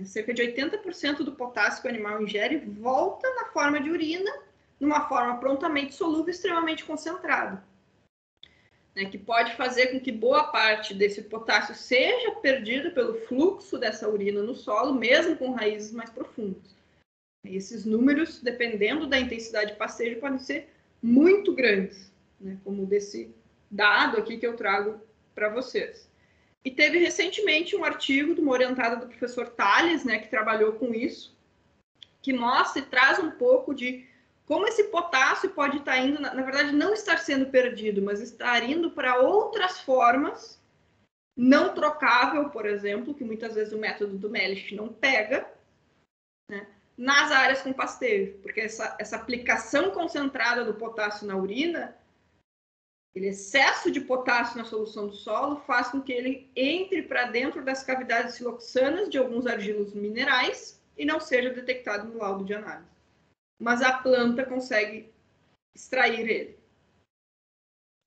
[SPEAKER 1] Cerca de 80% do potássio que o animal ingere volta na forma de urina, numa forma prontamente solúvel, extremamente concentrada, né, que pode fazer com que boa parte desse potássio seja perdido pelo fluxo dessa urina no solo, mesmo com raízes mais profundas. Esses números, dependendo da intensidade de pastejo, podem ser muito grandes, né, como desse dado aqui que eu trago para vocês. E teve recentemente um artigo de uma orientada do professor Tales, né, que trabalhou com isso, que mostra e traz um pouco de como esse potássio pode estar indo, na verdade, não estar sendo perdido, mas estar indo para outras formas, não trocável, por exemplo, que muitas vezes o método do Melish não pega, né, nas áreas com pastejo, porque essa aplicação concentrada do potássio na urina, aquele excesso de potássio na solução do solo faz com que ele entre para dentro das cavidades siloxanas de alguns argilos minerais e não seja detectado no laudo de análise. Mas a planta consegue extrair ele.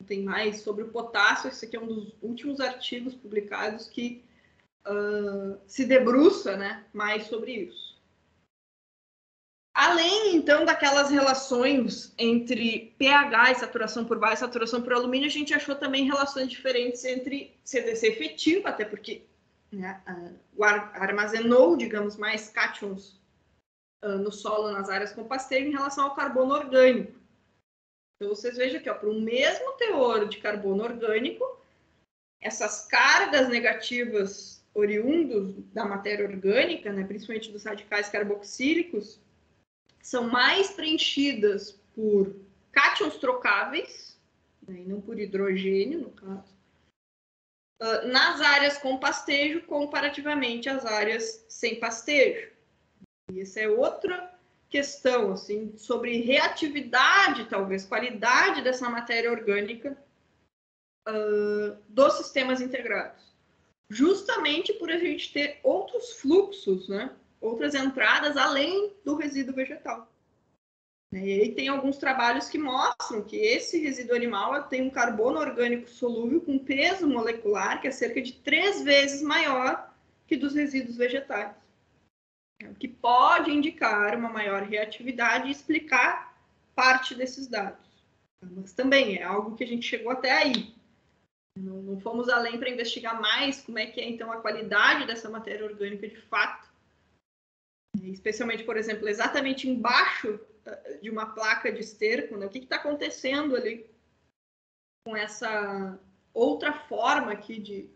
[SPEAKER 1] Tem mais sobre o potássio. Esse aqui é um dos últimos artigos publicados que se debruça, né, mais sobre isso. Além, então, daquelas relações entre pH e saturação por baixa e saturação por alumínio, a gente achou também relações diferentes entre CDC efetivo, até porque, né, armazenou, digamos, mais cátions no solo, nas áreas com pastejo, em relação ao carbono orgânico. Então, vocês vejam aqui, para o mesmo teor de carbono orgânico, essas cargas negativas oriundos da matéria orgânica, né, principalmente dos radicais carboxílicos, são mais preenchidas por cátions trocáveis, né, e não por hidrogênio, no caso, nas áreas com pastejo, comparativamente às áreas sem pastejo. E essa é outra questão, assim, sobre reatividade, talvez, qualidade dessa matéria orgânica dos sistemas integrados. Justamente por a gente ter outros fluxos, né? Outras entradas além do resíduo vegetal. E aí tem alguns trabalhos que mostram que esse resíduo animal tem um carbono orgânico solúvel com peso molecular que é cerca de 3 vezes maior que dos resíduos vegetais, o que pode indicar uma maior reatividade e explicar parte desses dados. Mas também é algo que a gente chegou até aí. Não fomos além para investigar mais como é que é, então, a qualidade dessa matéria orgânica de fato. Especialmente, por exemplo, exatamente embaixo de uma placa de esterco, né? O que está acontecendo ali com essa outra forma aqui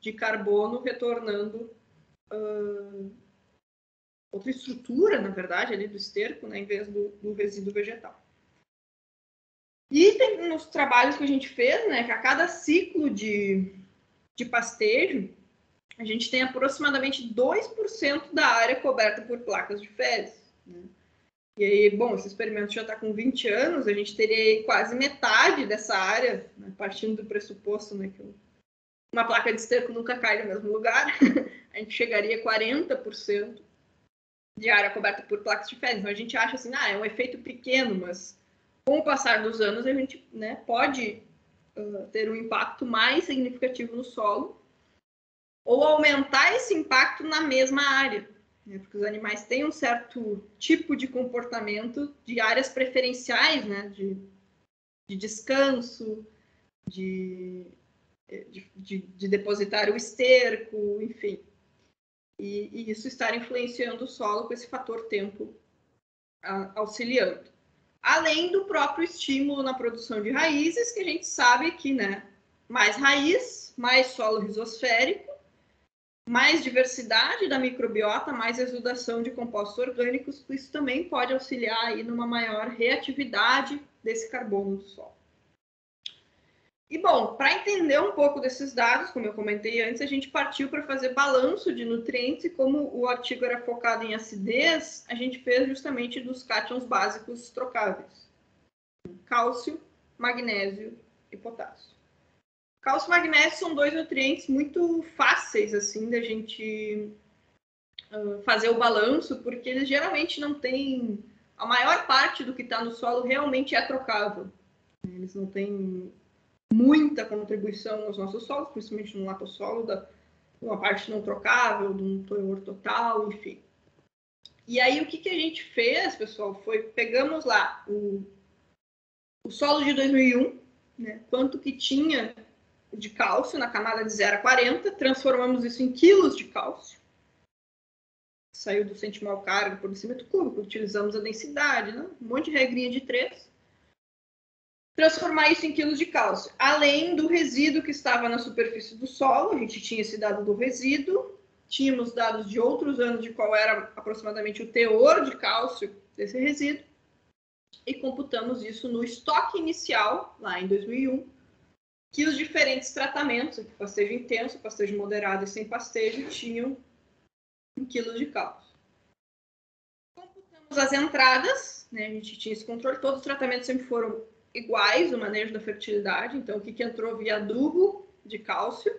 [SPEAKER 1] de carbono retornando outra estrutura, na verdade, ali do esterco, né, em vez do resíduo vegetal. E tem nos trabalhos que a gente fez, né, que a cada ciclo de pastejo, a gente tem aproximadamente 2% da área coberta por placas de fezes, né? E aí, bom, esse experimento já está com 20 anos, a gente teria quase metade dessa área, né, partindo do pressuposto, né, que uma placa de esterco nunca cai no mesmo lugar, a gente chegaria a 40% de área coberta por placas de fezes. Então, a gente acha assim, é um efeito pequeno, mas com o passar dos anos, a gente, né, pode ter um impacto mais significativo no solo ou aumentar esse impacto na mesma área, né, porque os animais têm um certo tipo de comportamento de áreas preferenciais, né, de descanso, de depositar o esterco, enfim. E isso estar influenciando o solo com esse fator tempo auxiliando. Além do próprio estímulo na produção de raízes, que a gente sabe que, né, mais raiz, mais solo rizosférico, mais diversidade da microbiota, mais exudação de compostos orgânicos, isso também pode auxiliar aí numa maior reatividade desse carbono do solo. E, bom, para entender um pouco desses dados, como eu comentei antes, a gente partiu para fazer balanço de nutrientes e como o artigo era focado em acidez, a gente fez justamente dos cátions básicos trocáveis. Cálcio, magnésio e potássio. Cálcio e magnésio são dois nutrientes muito fáceis, assim, da gente fazer o balanço, porque eles geralmente não têm... A maior parte do que está no solo realmente é trocável. Eles não têm muita contribuição nos nossos solos, principalmente no latossolo, uma parte não trocável, de um teor total, enfim. E aí, o que a gente fez, pessoal, foi... Pegamos lá o solo de 2001, né, quanto que tinha de cálcio na camada de 0 a 40, transformamos isso em quilos de cálcio, saiu do centimol carga por decímetro cúbico, utilizamos a densidade, né? Um monte de regrinha de 3, transformar isso em quilos de cálcio, além do resíduo que estava na superfície do solo, a gente tinha esse dado do resíduo, tínhamos dados de outros anos de qual era aproximadamente o teor de cálcio desse resíduo, e computamos isso no estoque inicial, lá em 2001, que os diferentes tratamentos, pastejo intenso, pastejo moderado e sem pastejo, tinham 1 kg de cálcio. Computamos as entradas, né? A gente tinha esse controle, todos os tratamentos sempre foram iguais, o manejo da fertilidade, então o que entrou via adubo de cálcio,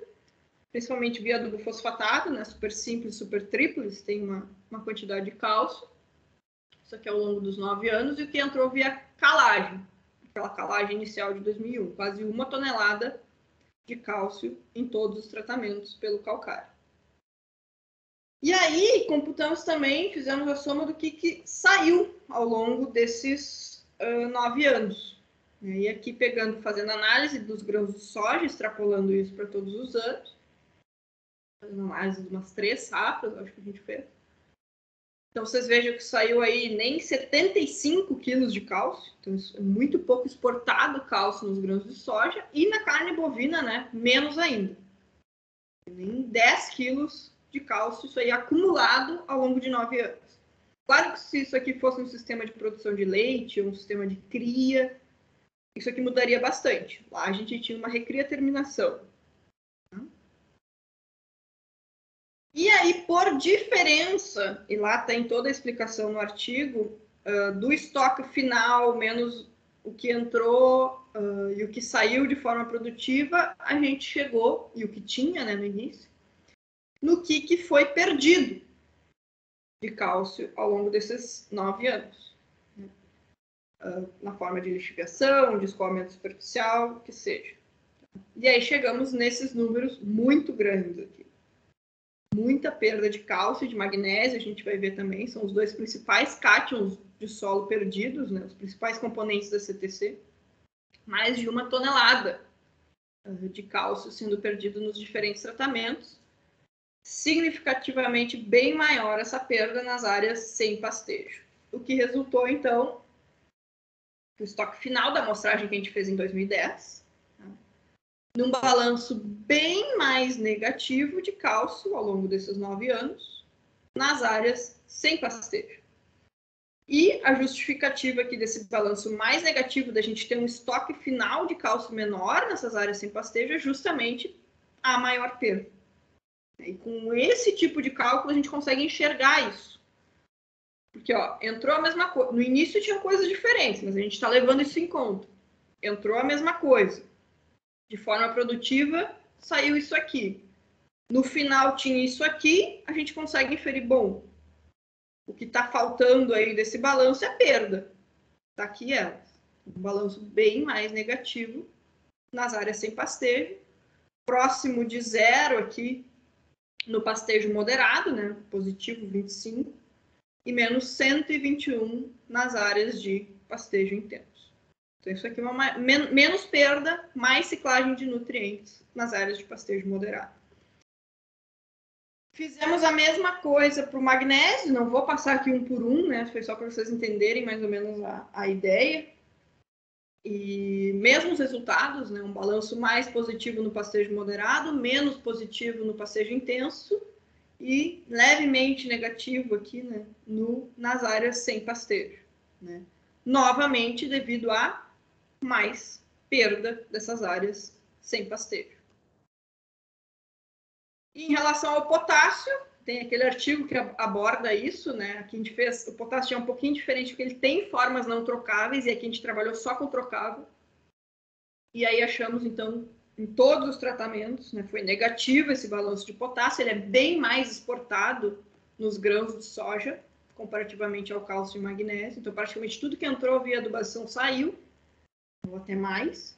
[SPEAKER 1] principalmente via adubo fosfatado, né? Super simples, super triples, tem uma quantidade de cálcio, isso aqui ao longo dos 9 anos, e o que entrou via calagem, aquela calagem inicial de 2001, quase 1 tonelada de cálcio em todos os tratamentos pelo calcário. E aí, computamos também, fizemos a soma do que saiu ao longo desses 9 anos. E aqui fazendo análise dos grãos de soja, extrapolando isso para todos os anos, fazendo análise de umas 3 safras, acho que a gente fez. Então, vocês vejam que saiu aí nem 75 quilos de cálcio, então é muito pouco exportado cálcio nos grãos de soja, e na carne bovina, né, menos ainda. Nem 10 quilos de cálcio, isso aí acumulado ao longo de 9 anos. Claro que se isso aqui fosse um sistema de produção de leite, ou um sistema de cria, isso aqui mudaria bastante. Lá a gente tinha uma recria-terminação. E aí, por diferença, e lá tem toda a explicação no artigo, do estoque final, menos o que entrou e o que saiu de forma produtiva, a gente chegou, e o que tinha, né, no início, no que foi perdido de cálcio ao longo desses 9 anos. Na forma de lixiviação, de escoamento superficial, o que seja. E aí chegamos nesses números muito grandes aqui. Muita perda de cálcio e de magnésio, a gente vai ver também, são os dois principais cátions de solo perdidos, né, os principais componentes da CTC. Mais de 1 tonelada de cálcio sendo perdido nos diferentes tratamentos. Significativamente bem maior essa perda nas áreas sem pastejo. O que resultou, então, no estoque final da amostragem que a gente fez em 2010, num balanço bem mais negativo de cálcio ao longo desses 9 anos, nas áreas sem pastejo. E a justificativa aqui desse balanço mais negativo, da gente ter um estoque final de cálcio menor nessas áreas sem pastejo, é justamente a maior perda. E com esse tipo de cálculo, a gente consegue enxergar isso. Porque, ó, entrou a mesma coisa. No início tinha coisas diferentes, mas a gente está levando isso em conta. Entrou a mesma coisa. De forma produtiva, saiu isso aqui. No final tinha isso aqui, a gente consegue inferir, bom, o que está faltando aí desse balanço é perda. Está aqui ela. Um balanço bem mais negativo nas áreas sem pastejo. Próximo de 0 aqui no pastejo moderado, né? Positivo 25. E menos 121 nas áreas de pastejo intenso. Então, isso aqui é menos perda, mais ciclagem de nutrientes nas áreas de pastejo moderado. Fizemos a mesma coisa para o magnésio, não vou passar aqui um por um, né? Foi só para vocês entenderem mais ou menos a ideia. E mesmos resultados, né? Um balanço mais positivo no pastejo moderado, menos positivo no pastejo intenso, e levemente negativo aqui, né, nas áreas sem pastejo, né? Novamente devido a mais perda dessas áreas sem pastejo. E em relação ao potássio, tem aquele artigo que aborda isso, né? Aqui a gente fez, o potássio é um pouquinho diferente, porque ele tem formas não trocáveis, e aqui a gente trabalhou só com trocável. E aí achamos, então, em todos os tratamentos, né, foi negativo esse balanço de potássio, ele é bem mais exportado nos grãos de soja, comparativamente ao cálcio e magnésio. Então, praticamente tudo que entrou via adubação saiu, ou até mais.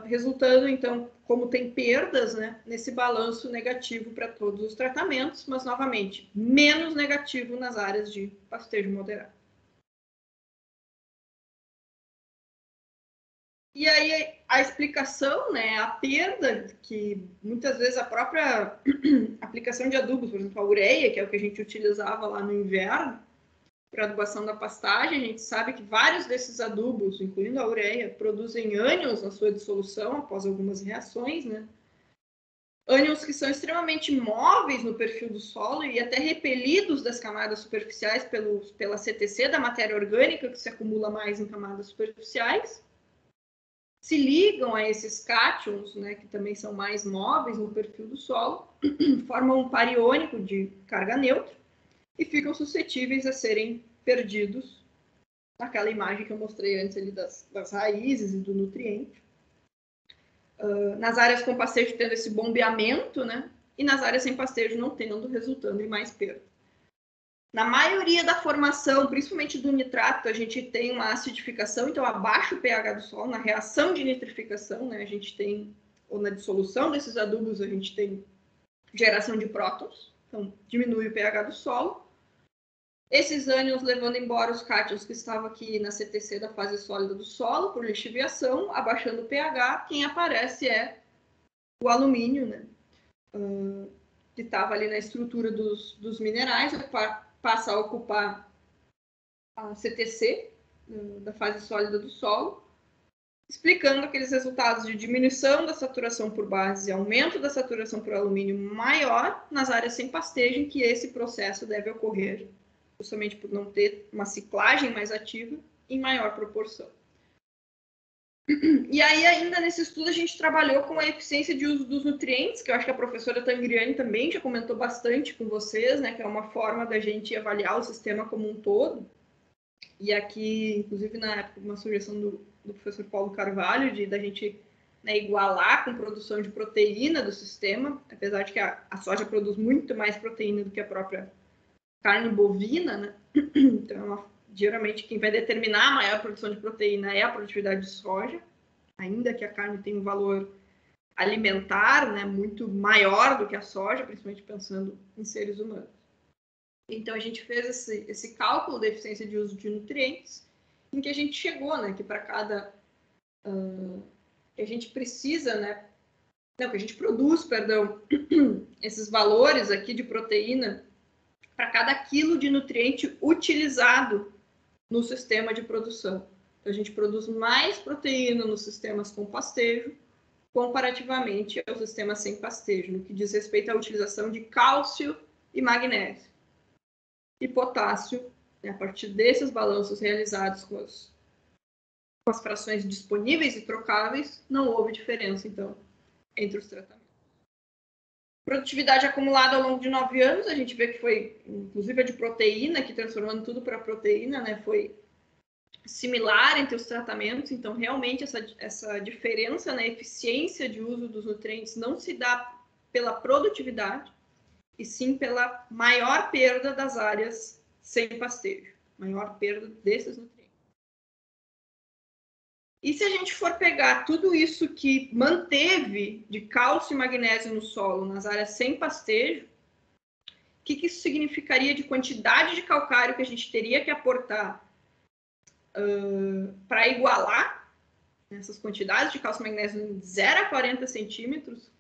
[SPEAKER 1] Resultando, então, como tem perdas, né, nesse balanço negativo para todos os tratamentos, mas, novamente, menos negativo nas áreas de pastejo moderado. E aí a explicação, né, a perda, que muitas vezes a própria aplicação de adubos, por exemplo, a ureia, que é o que a gente utilizava lá no inverno, para adubação da pastagem, a gente sabe que vários desses adubos, incluindo a ureia, produzem ânions na sua dissolução após algumas reações, né? Ânions que são extremamente móveis no perfil do solo e até repelidos das camadas superficiais pela CTC da matéria orgânica, que se acumula mais em camadas superficiais. Se ligam a esses cátions, né, que também são mais móveis no perfil do solo, formam um par iônico de carga neutra e ficam suscetíveis a serem perdidos naquela imagem que eu mostrei antes ali das raízes e do nutriente. Nas áreas com pastejo tendo esse bombeamento, né, e nas áreas sem pastejo não tendo, resultando em mais perda. Na maioria da formação, principalmente do nitrato, a gente tem uma acidificação, então abaixa o pH do solo. Na reação de nitrificação, né, a gente tem, ou na dissolução desses adubos, a gente tem geração de prótons, então diminui o pH do solo. Esses ânions levando embora os cátions que estavam aqui na CTC da fase sólida do solo, por lixiviação, abaixando o pH, quem aparece é o alumínio, né, que estava ali na estrutura dos minerais, passa a ocupar a CTC, da fase sólida do solo, explicando aqueles resultados de diminuição da saturação por base e aumento da saturação por alumínio maior nas áreas sem pastejo, em que esse processo deve ocorrer justamente por não ter uma ciclagem mais ativa em maior proporção. E aí, ainda nesse estudo, a gente trabalhou com a eficiência de uso dos nutrientes, que eu acho que a professora Tangriani também já comentou bastante com vocês, né, que é uma forma da gente avaliar o sistema como um todo. E aqui, inclusive, na época, uma sugestão do professor Paulo Carvalho, da gente, né, igualar com produção de proteína do sistema, apesar de que a soja produz muito mais proteína do que a própria carne bovina, né? Então, geralmente, quem vai determinar a maior produção de proteína é a produtividade de soja, ainda que a carne tenha um valor alimentar, né, muito maior do que a soja, principalmente pensando em seres humanos. Então, a gente fez esse cálculo da eficiência de uso de nutrientes, em que a gente chegou, né, que para cada... que a gente precisa, né, não, que a gente produz, perdão, esses valores aqui de proteína para cada quilo de nutriente utilizado no sistema de produção. Então, a gente produz mais proteína nos sistemas com pastejo, comparativamente aos sistemas sem pastejo, no que diz respeito à utilização de cálcio e magnésio. E potássio, né, a partir desses balanços realizados com as frações disponíveis e trocáveis, não houve diferença, então, entre os tratamentos. Produtividade acumulada ao longo de 9 anos, a gente vê que foi, inclusive a de proteína, que transformando tudo para proteína, né, foi similar entre os tratamentos. Então, realmente, essa diferença na eficiência de uso dos nutrientes não se dá pela produtividade, e sim pela maior perda das áreas sem pastejo, maior perda desses nutrientes. E se a gente for pegar tudo isso que manteve de cálcio e magnésio no solo nas áreas sem pastejo, o que isso significaria de quantidade de calcário que a gente teria que aportar para igualar essas quantidades de cálcio e magnésio de 0 a 40 centímetros?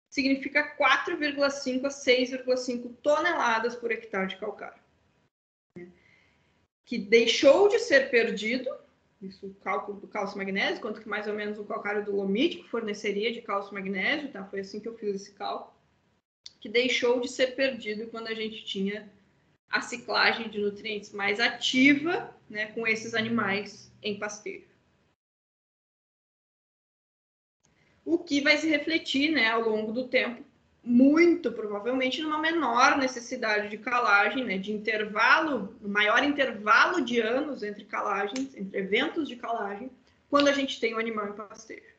[SPEAKER 1] Significa 4,5 a 6,5 toneladas por hectare de calcário, que deixou de ser perdido. Isso, o cálculo do cálcio e magnésio, quanto que mais ou menos o calcário dolomítico forneceria de cálcio e magnésio, tá? Foi assim que eu fiz esse cálculo. que deixou de ser perdido quando a gente tinha a ciclagem de nutrientes mais ativa, né, com esses animais em pastejo. O que vai se refletir, né, ao longo do tempo, muito provavelmente numa menor necessidade de calagem, né, de intervalo, maior intervalo de anos entre calagens, entre eventos de calagem, quando a gente tem o animal em pastejo,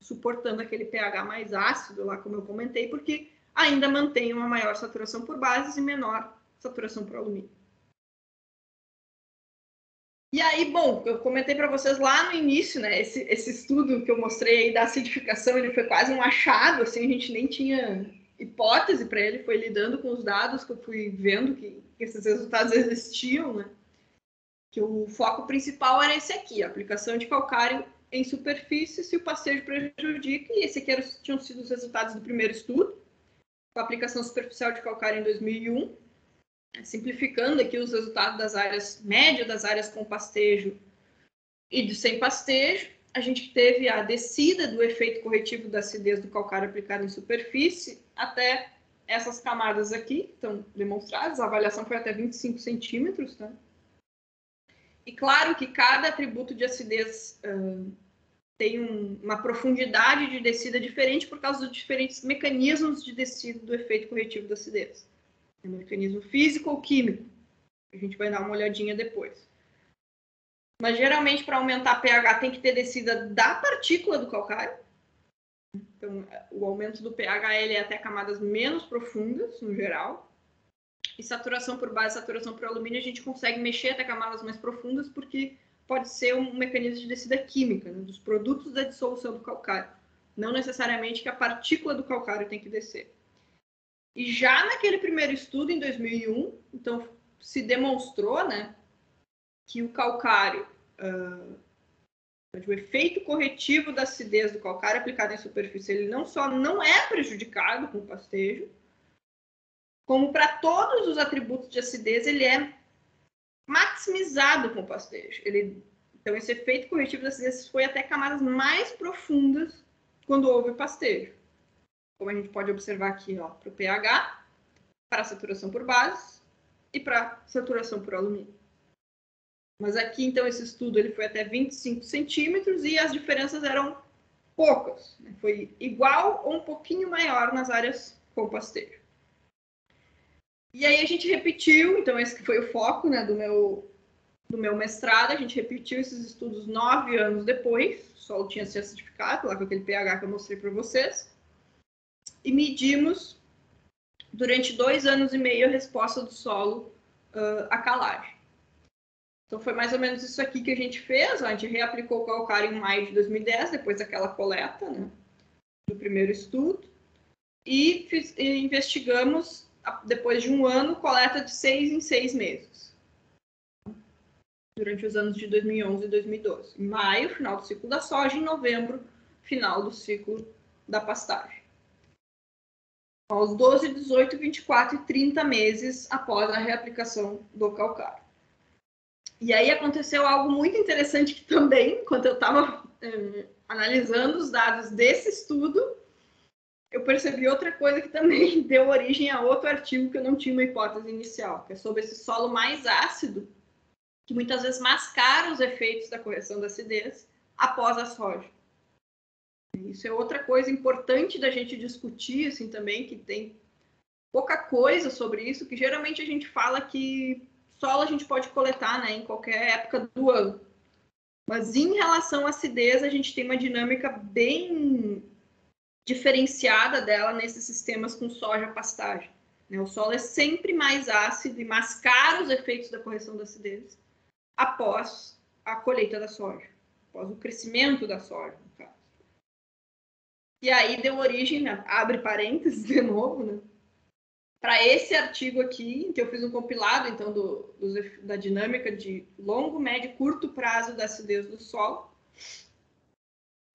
[SPEAKER 1] suportando aquele pH mais ácido lá, como eu comentei, porque ainda mantém uma maior saturação por bases e menor saturação por alumínio. E aí, bom, eu comentei para vocês lá no início, né, esse estudo que eu mostrei aí da acidificação, ele foi quase um achado, assim, a gente nem tinha hipótese para ele, foi lidando com os dados que eu fui vendo que esses resultados existiam, né, que o foco principal era esse aqui, a aplicação de calcário em superfície se o pastejo prejudica, e esse aqui tinham sido os resultados do primeiro estudo, com a aplicação superficial de calcário em 2001, simplificando aqui os resultados das áreas médias, das áreas com pastejo e de sem pastejo, a gente teve a descida do efeito corretivo da acidez do calcário aplicado em superfície até essas camadas aqui, que estão demonstradas, a avaliação foi até 25 centímetros, tá? E claro que cada atributo de acidez tem uma profundidade de descida diferente por causa dos diferentes mecanismos de descida do efeito corretivo da acidez. É um mecanismo físico ou químico. A gente vai dar uma olhadinha depois. Mas geralmente para aumentar pH tem que ter descida da partícula do calcário. Então o aumento do pH ele é até camadas menos profundas no geral. E saturação por base, saturação por alumínio a gente consegue mexer até camadas mais profundas porque pode ser um mecanismo de descida química, né, dos produtos da dissolução do calcário. Não necessariamente que a partícula do calcário tem que descer. E já naquele primeiro estudo, em 2001, então se demonstrou, né, que o calcário, o efeito corretivo da acidez do calcário aplicado em superfície, ele não só não é prejudicado com o pastejo, como para todos os atributos de acidez, ele é maximizado com o pastejo. Então, esse efeito corretivo da acidez foi até camadas mais profundas quando houve pastejo. Como a gente pode observar aqui, ó, para o pH, para a saturação por bases e para a saturação por alumínio. Mas aqui, então, esse estudo ele foi até 25 centímetros e as diferenças eram poucas. Foi igual ou um pouquinho maior nas áreas com pastejo. E aí a gente repetiu, então esse que foi o foco, né, do meu mestrado, a gente repetiu esses estudos 9 anos depois, o solo tinha se acidificado, lá com aquele pH que eu mostrei para vocês, e medimos durante 2 anos e meio a resposta do solo à calagem. Então foi mais ou menos isso aqui que a gente fez, a gente reaplicou o calcário em maio de 2010, depois daquela coleta, né, do primeiro estudo, e investigamos, depois de 1 ano, coleta de 6 em 6 meses. Durante os anos de 2011 e 2012. Em maio, final do ciclo da soja, em novembro, final do ciclo da pastagem. Aos 12, 18, 24 e 30 meses após a reaplicação do calcário. E aí aconteceu algo muito interessante que também, enquanto eu estava analisando os dados desse estudo, eu percebi outra coisa que também deu origem a outro artigo que eu não tinha uma hipótese inicial, que é sobre esse solo mais ácido, que muitas vezes mascara os efeitos da correção da acidez após a soja. Isso é outra coisa importante da gente discutir, assim, também, que tem pouca coisa sobre isso, que geralmente a gente fala que solo a gente pode coletar, né, em qualquer época do ano. Mas em relação à acidez, a gente tem uma dinâmica bem diferenciada dela nesses sistemas com soja pastagem. O solo é sempre mais ácido e mascara os efeitos da correção da acidez após a colheita da soja, após o crescimento da soja, no caso. E aí deu origem, né, abre parênteses de novo, né, para esse artigo aqui, que eu fiz um compilado, então, da dinâmica de longo, médio e curto prazo da acidez do solo,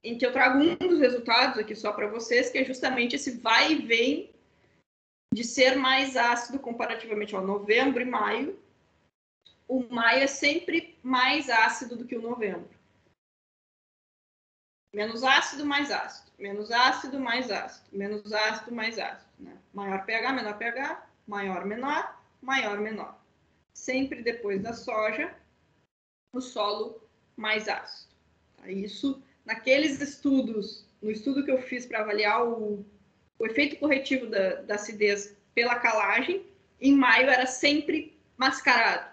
[SPEAKER 1] em que eu trago um dos resultados aqui só para vocês, que é justamente esse vai e vem de ser mais ácido comparativamente ao novembro e maio. O maio é sempre mais ácido do que o novembro. Menos ácido, mais ácido. menos ácido, mais ácido, menos ácido, mais ácido, né? Maior pH, menor pH, maior, menor, maior, menor. Sempre depois da soja, o solo mais ácido. Tá? Isso, naqueles estudos, no estudo que eu fiz para avaliar o efeito corretivo da acidez pela calagem, em maio era sempre mascarado.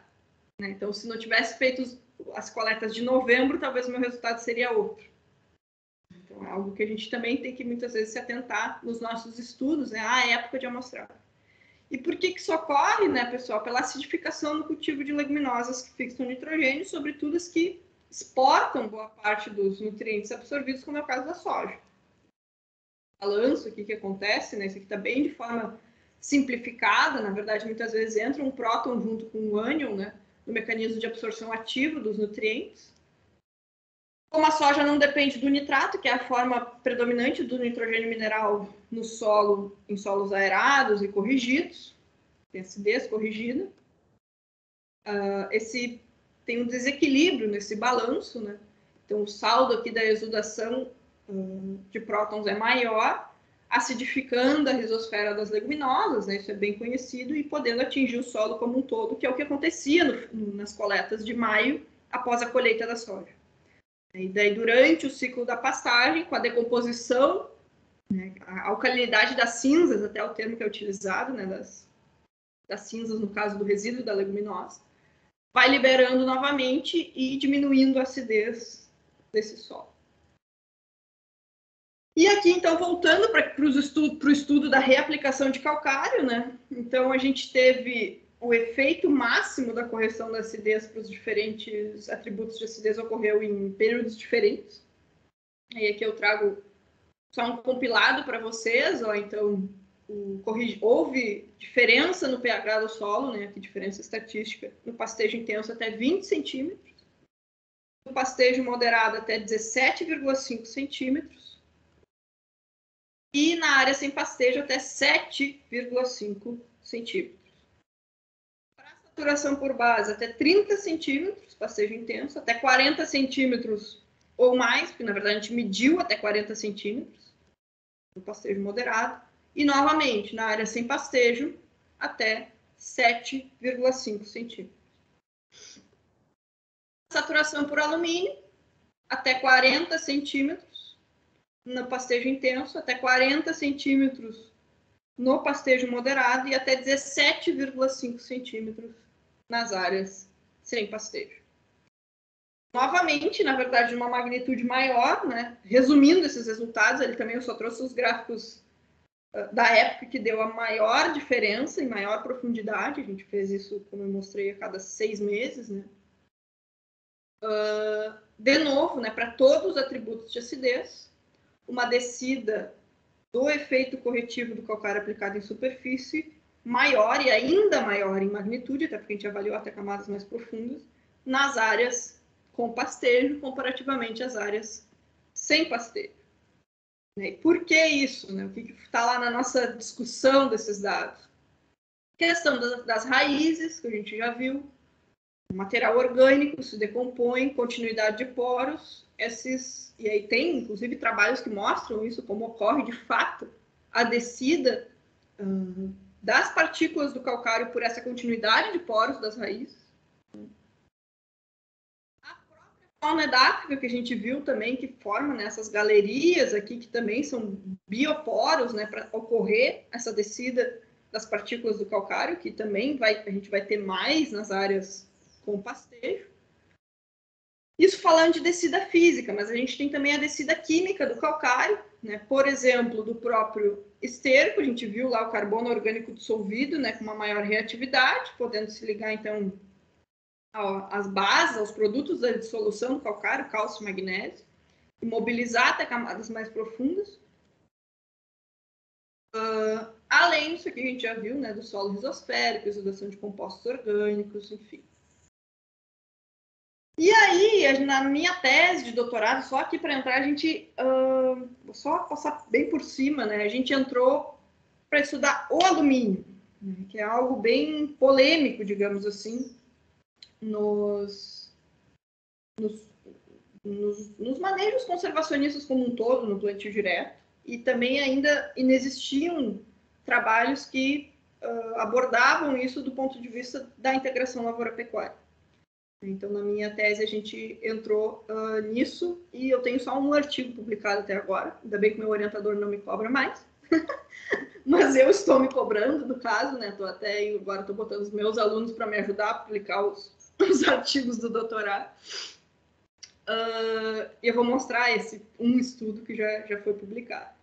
[SPEAKER 1] Né? Então, se não tivesse feito as coletas de novembro, talvez o meu resultado seria outro. Então, é algo que a gente também tem que muitas vezes se atentar nos nossos estudos, né? A época de amostragem. E por que isso ocorre, né, pessoal? Pela acidificação no cultivo de leguminosas que fixam nitrogênio, sobretudo as que exportam boa parte dos nutrientes absorvidos, como é o caso da soja. Balanço aqui que acontece, né? Isso aqui está bem de forma simplificada, na verdade, muitas vezes entra um próton junto com um ânion, né, no mecanismo de absorção ativo dos nutrientes. Como a soja não depende do nitrato, que é a forma predominante do nitrogênio mineral no solo, em solos aerados e corrigidos, tem acidez corrigida, tem um desequilíbrio nesse balanço, né? Então, o saldo aqui da exudação de prótons é maior, acidificando a rizosfera das leguminosas, né? Isso é bem conhecido, e podendo atingir o solo como um todo, que é o que acontecia nas coletas de maio, após a colheita da soja. E daí, durante o ciclo da pastagem, com a decomposição, né, a alcalinidade das cinzas, até o termo que é utilizado, né, das cinzas, no caso do resíduo da leguminosa, vai liberando novamente e diminuindo a acidez desse solo. E aqui, então, voltando para o estudo da reaplicação de calcário, né? Então, a gente teve o efeito máximo da correção da acidez para os diferentes atributos de acidez ocorreu em períodos diferentes. E aqui eu trago só um compilado para vocês, ó. Então, houve diferença no pH do solo, né? Aqui, diferença estatística, no pastejo intenso até 20 centímetros, no pastejo moderado até 17,5 centímetros, e na área sem pastejo até 7,5 centímetros. Para saturação por base, até 30 centímetros, pastejo intenso, até 40 centímetros ou mais, porque na verdade a gente mediu até 40 centímetros, no pastejo moderado, e novamente, na área sem pastejo, até 7,5 centímetros. Saturação por alumínio, até 40 centímetros, no pastejo intenso, até 40 centímetros no pastejo moderado e até 17,5 centímetros nas áreas sem pastejo. Novamente, na verdade, uma magnitude maior, né? Resumindo esses resultados, ele também eu só trouxe os gráficos da época que deu a maior diferença e maior profundidade. A gente fez isso, como eu mostrei, a cada 6 meses, né? De novo, né, para todos os atributos de acidez, uma descida do efeito corretivo do calcário aplicado em superfície maior e ainda maior em magnitude, até porque a gente avaliou até camadas mais profundas, nas áreas com pastejo, comparativamente às áreas sem pastejo. E por que isso? Né? O que está lá na nossa discussão desses dados? Questão das raízes, que a gente já viu, o material orgânico se decompõe, continuidade de poros, e aí tem, inclusive, trabalhos que mostram isso, como ocorre de fato a descida das partículas do calcário por essa continuidade de poros das raízes. A própria fauna edáfica que a gente viu também, que forma, né, essas galerias aqui, que também são bioporos, né, para ocorrer essa descida das partículas do calcário, que também a gente vai ter mais nas áreas com pastejo. Isso falando de descida física, mas a gente tem também a descida química do calcário, né? Por exemplo, do próprio esterco, a gente viu lá o carbono orgânico dissolvido, né, com uma maior reatividade, podendo se ligar, então, às bases, aos produtos da dissolução do calcário, cálcio e magnésio, e mobilizar até camadas mais profundas. Além disso que a gente já viu, né, do solo risosférico, exudação de compostos orgânicos, enfim. E aí, na minha tese de doutorado, só aqui para entrar, a gente, vou só passar bem por cima, né? A gente entrou para estudar o alumínio, né? Que é algo bem polêmico, digamos assim, nos nos manejos conservacionistas como um todo, no plantio direto, e também ainda inexistiam trabalhos que abordavam isso do ponto de vista da integração lavoura-pecuária. Então, na minha tese, a gente entrou nisso, e eu tenho só um artigo publicado até agora, ainda bem que meu orientador não me cobra mais, mas eu estou me cobrando, no caso, né? Agora estou botando os meus alunos para me ajudar a publicar os artigos do doutorado. E eu vou mostrar um estudo que já foi publicado.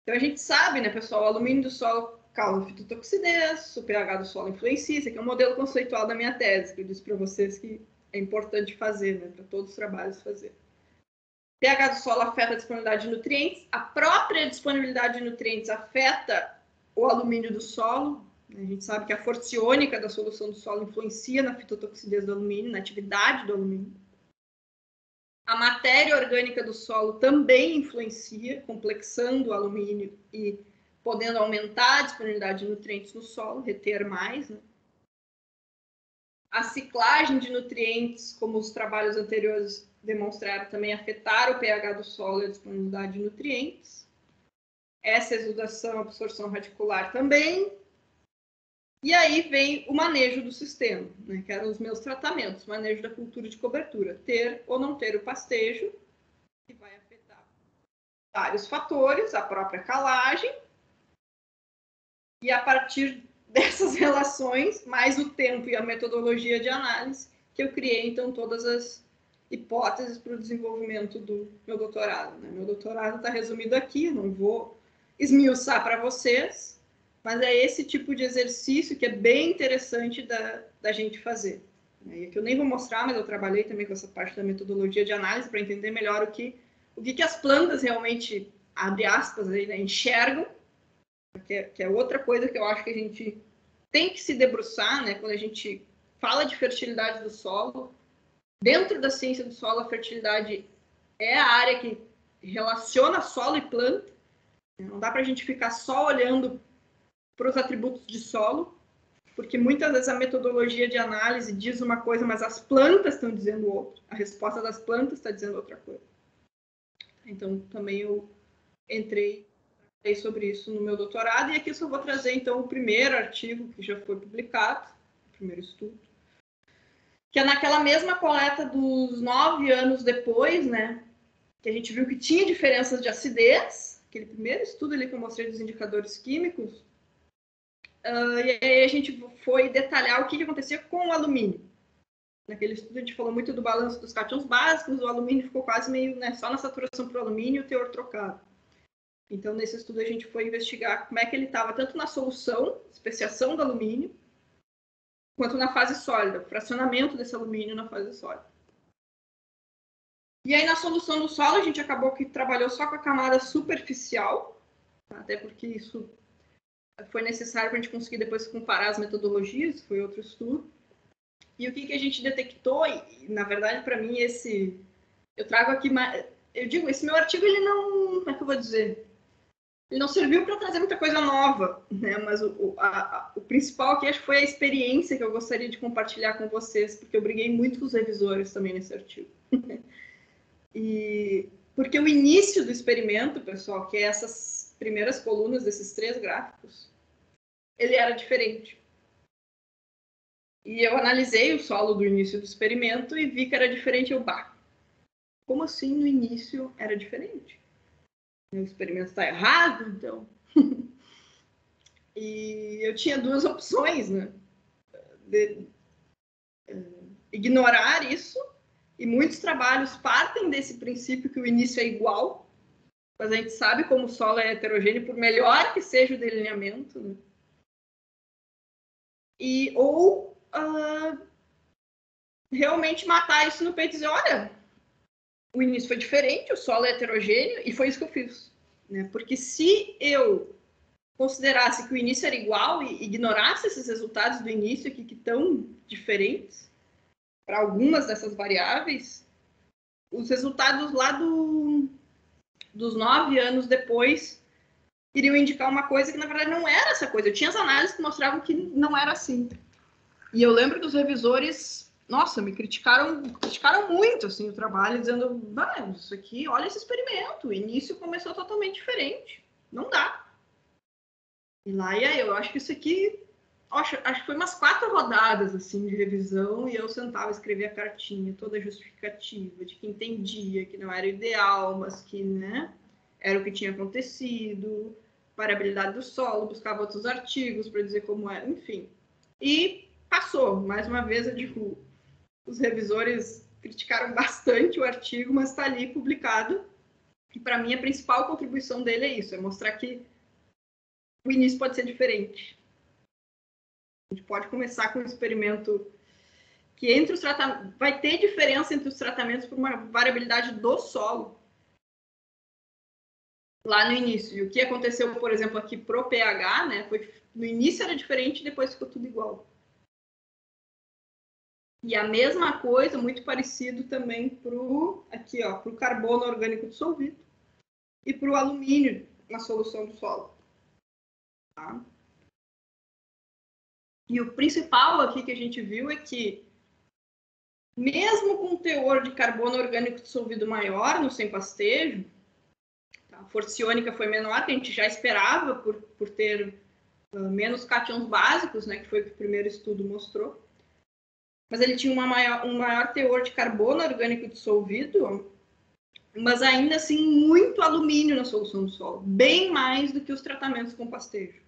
[SPEAKER 1] Então, a gente sabe, né, pessoal, o alumínio do solo causa fitotoxidez, o pH do solo influencia. Esse aqui é um modelo conceitual da minha tese, que eu disse para vocês que é importante fazer, né, para todos os trabalhos fazer. O pH do solo afeta a disponibilidade de nutrientes. A própria disponibilidade de nutrientes afeta o alumínio do solo. A gente sabe que a força iônica da solução do solo influencia na fitotoxidez do alumínio, na atividade do alumínio. A matéria orgânica do solo também influencia, complexando o alumínio e podendo aumentar a disponibilidade de nutrientes no solo, reter mais, né? A ciclagem de nutrientes, como os trabalhos anteriores demonstraram, também afetar o pH do solo e a disponibilidade de nutrientes. Essa exudação, absorção radicular também. E aí vem o manejo do sistema, né, que eram os meus tratamentos, manejo da cultura de cobertura, ter ou não ter o pastejo, que vai afetar vários fatores, a própria calagem, e a partir dessas relações, mais o tempo e a metodologia de análise, que eu criei, então, todas as hipóteses para o desenvolvimento do meu doutorado, né? Meu doutorado está resumido aqui, não vou esmiuçar para vocês, mas é esse tipo de exercício que é bem interessante da gente fazer. E que eu nem vou mostrar, mas eu trabalhei também com essa parte da metodologia de análise para entender melhor o que as plantas realmente, abre aspas, aí, né, enxergam, que é outra coisa que eu acho que a gente tem que se debruçar, né, quando a gente fala de fertilidade do solo. Dentro da ciência do solo, a fertilidade é a área que relaciona solo e planta. Não dá para a gente ficar só olhando para os atributos de solo, porque muitas vezes a metodologia de análise diz uma coisa, mas as plantas estão dizendo outra. A resposta das plantas está dizendo outra coisa. Então, também eu entrei sobre isso no meu doutorado, e aqui eu só vou trazer, então, o primeiro artigo que já foi publicado, o primeiro estudo, que é naquela mesma coleta dos 9 anos depois, né, que a gente viu que tinha diferenças de acidez, aquele primeiro estudo ali que eu mostrei dos indicadores químicos. E aí a gente foi detalhar o que acontecia com o alumínio. Naquele estudo a gente falou muito do balanço dos cátions básicos, o alumínio ficou quase meio, né, só na saturação para o alumínio e o teor trocado. Então, nesse estudo a gente foi investigar como é que ele estava tanto na solução, especiação do alumínio, quanto na fase sólida, o fracionamento desse alumínio na fase sólida. E aí, na solução do solo, a gente acabou que trabalhou só com a camada superficial, até porque isso foi necessário para a gente conseguir depois comparar as metodologias, foi outro estudo. E o que a gente detectou, e na verdade, para mim, eu trago aqui, eu digo, esse meu artigo, ele não, como é que eu vou dizer? Ele não serviu para trazer muita coisa nova, né? Mas o principal aqui, acho que foi a experiência que eu gostaria de compartilhar com vocês, porque eu briguei muito com os revisores também nesse artigo. E porque o início do experimento, pessoal, que é essas primeiras colunas desses 3 gráficos, ele era diferente. E eu analisei o solo do início do experimento e vi que era diferente. Como assim no início era diferente? O experimento está errado, então? E eu tinha 2 opções, né? Ignorar isso, e muitos trabalhos partem desse princípio que o início é igual, mas a gente sabe como o solo é heterogêneo, por melhor que seja o delineamento, né? Ou realmente matar isso no peito e dizer, olha, o início foi diferente, o solo é heterogêneo, e foi isso que eu fiz, né? Porque se eu considerasse que o início era igual e ignorasse esses resultados do início aqui que estão diferentes para algumas dessas variáveis, os resultados lá dos 9 anos depois iriam indicar uma coisa que na verdade não era essa coisa. Eu tinha as análises que mostravam que não era assim. E eu lembro dos revisores nossa, me criticaram muito, assim, o trabalho, dizendo, isso aqui, olha esse experimento, o início começou totalmente diferente, não dá. E lá ia eu acho que isso aqui, acho que foi umas 4 rodadas, assim, de revisão, e eu sentava, escrevia a cartinha, toda justificativa, de que entendia que não era ideal, mas que, né, era o que tinha acontecido, variabilidade do solo, buscava outros artigos para dizer como era, enfim. E passou, mais uma vez, eu digo, os revisores criticaram bastante o artigo, mas está ali publicado. E para mim a principal contribuição dele é isso, é mostrar que o início pode ser diferente. A gente pode começar com um experimento que entre os tratamentos vai ter diferença entre os tratamentos por uma variabilidade do solo lá no início. E o que aconteceu, por exemplo, aqui pro pH, né, foi no início era diferente, depois ficou tudo igual. E a mesma coisa, muito parecido também pro carbono orgânico dissolvido e para o alumínio na solução do solo. Tá? E o principal aqui que a gente viu é que, mesmo com um teor de carbono orgânico dissolvido maior no sem pastejo, tá? A força iônica foi menor, que a gente já esperava por ter menos cátions básicos, né, que foi o que o primeiro estudo mostrou. Mas ele tinha um maior teor de carbono orgânico dissolvido, mas ainda assim muito alumínio na solução do solo, bem mais do que os tratamentos com pastejo.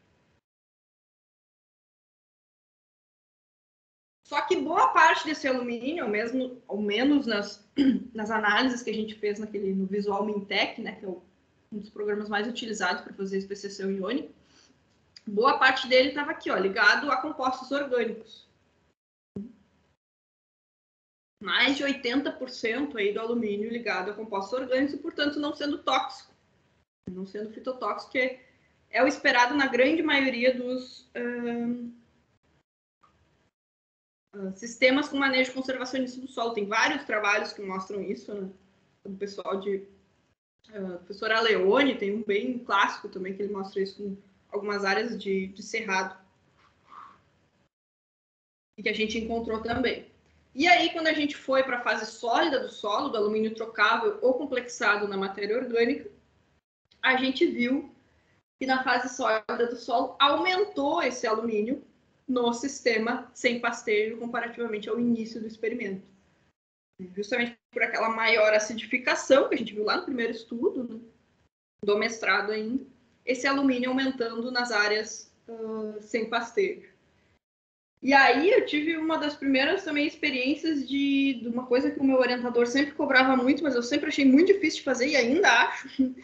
[SPEAKER 1] Só que boa parte desse alumínio, ao menos nas análises que a gente fez no Visual Mintec, né, que é um dos programas mais utilizados para fazer especiação iônica, boa parte dele estava aqui, ligado a compostos orgânicos. Mais de 80% aí do alumínio ligado a compostos orgânicos e, portanto, não sendo tóxico, não sendo fitotóxico, que é o esperado na grande maioria dos sistemas com manejo conservacionista do solo. Tem vários trabalhos que mostram isso, né? O pessoal professor Aleone tem um bem clássico também, que ele mostra isso com algumas áreas de cerrado. E que a gente encontrou também. E aí, quando a gente foi para a fase sólida do solo, do alumínio trocável ou complexado na matéria orgânica, a gente viu que na fase sólida do solo aumentou esse alumínio no sistema sem pastejo comparativamente ao início do experimento. Justamente por aquela maior acidificação que a gente viu lá no primeiro estudo, né, do mestrado ainda, esse alumínio aumentando nas áreas sem pastejo. E aí eu tive uma das primeiras também experiências de uma coisa que o meu orientador sempre cobrava muito, mas eu sempre achei muito difícil de fazer e ainda acho,